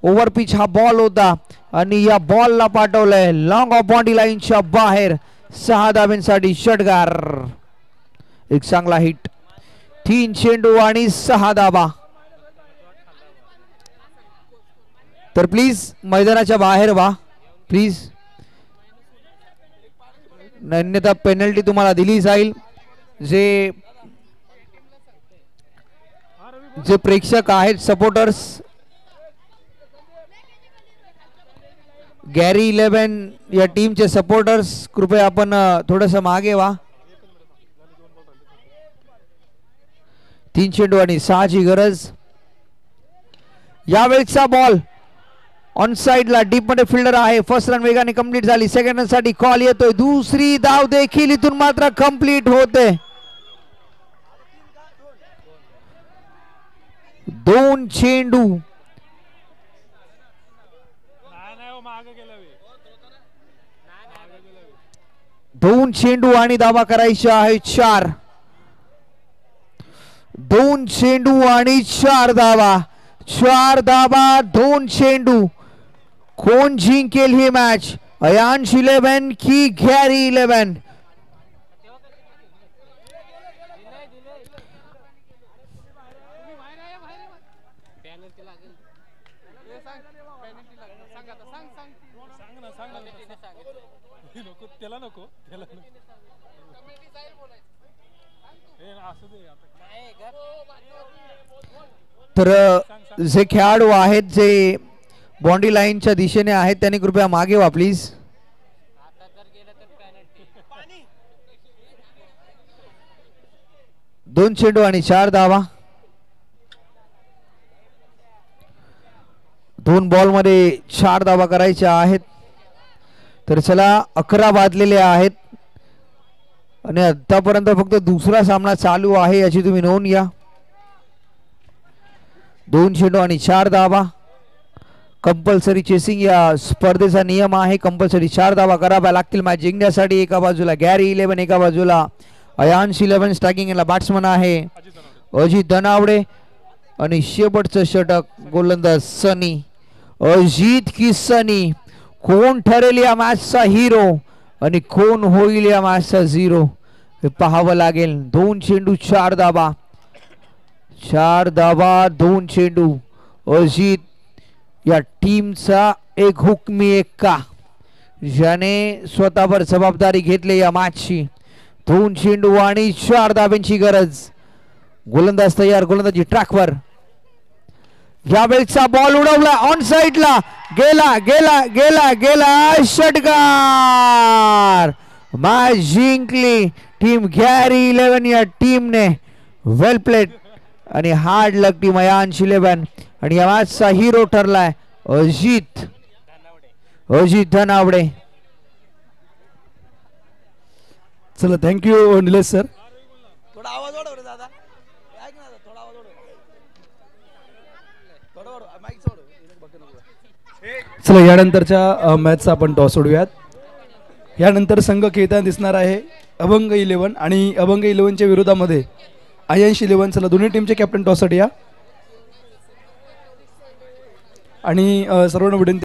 ओव्हर पिच हा बॉल होता आणि या बॉलला पाठवलंय लॉंग ऑफ बाउंड्री लाईनच्या बाहेर. 6 धाब्यांसाठी षटकार. एक चांगला हिट. 3 चेंडू आणि 6 धाबा. तर प्लीज मैदानाच्या बाहेर व्हा प्लीज. अन्यथा पेनल्टी तुम्हाला दिली जाईल. जे प्रेक्षक आहेत सपोर्टर्स गॅरी 11 या टीमचे सपोर्टर्स कृपया आपण थोडस मागे व्हा. 3 चेंडू आणि 6 ची गरज. यावेळेचा बॉल ऑन साइड ला डीप मध्ये फिल्डर आहे. फर्स्ट रन वेगाने कंप्लीट झाली. सेकंड रन साठी कॉल येतोय. दुसरी धाव देखील इथून मात्र कंप्लीट होते. 2 चेंडू. मागे गेला 2 चेंडू आणि धावा करायच्या आहे 4. 2 चेंडू आणि 4 धावा. 4 धावा 2 चेंडू. कोण जिंकेल ही मॅच? अयांश 11 की गॅरी 11? त्याला नको त्याला तर जे खेळाडू आहेत जे बाउंड्री लाईनच्या दिशेने आहेत त्यांनी कृपया मागे व्हा प्लीज. 2 चेंडू आणि 4 धावा. 2 बॉल मध्ये 4 धावा करायच्या आहेत. तर चला 11 वाजलेले आहेत आणि आतापर्यंत फक्त दुसरा सामना चालू आहे याची तुम्ही नोंद घ्या. 2 चेंडू आणि 4 धावा. कंपल्सरी चेसिंग या स्पर्धेचा नियम आहे. कंपल्सरी 4 धावा कराव्या लागतील मॅच जिंकण्यासाठी. एका बाजूला गॅरी 11 एका बाजूला अयांश 11. स्ट्रायकिंग याला बॅट्समन आहे अजित धनावडे आणि शेवटचं षटक गोलंदाज सनी. अजित की सनी. कोण ठरेल या मॅचचा हिरो आणि कोण होईल या मॅचचा झिरो हे पाहावं लागेल. 2 चेंडू 4 धावा. 4 धावा 2 चेंडू. अजित या टीमचा एक हुकमी एक्का ज्याने स्वतःवर जबाबदारी घेतली या मॅचची. 2 चेंडू आणि 4 धाब्यांची गरज. गोलंदाज तयार. गोलंदाजी ट्रॅकवर. यावेळेचा बॉल उडवला ऑन साइडला. गेला गेला गेला गेला. षटकार. मॅच जिंकली टीम गॅरी 11 या टीमने. वेल प्लेड आणि हार्ड लक टीम अयांश 11 आणि या मॅचचा हिरो ठरलाय अजित धनावडे. चला थँक्यू निलेश सर. थोडा आवाज वाढव रे दादा. ऐक ना थोडा आवाज वाढव. थोडा वाढव माईक सोड. चला यानंतरच्या मॅचचा आपण टॉस सोडूयात. यानंतर संघ खेळताना दिसणार आहे अभंग 11 आणि अभंग 11च्या विरोधामध्ये अयांश 11. चला दोन्ही टीमचे कॅप्टन टॉससाठी या आणि सर्वांना विनंती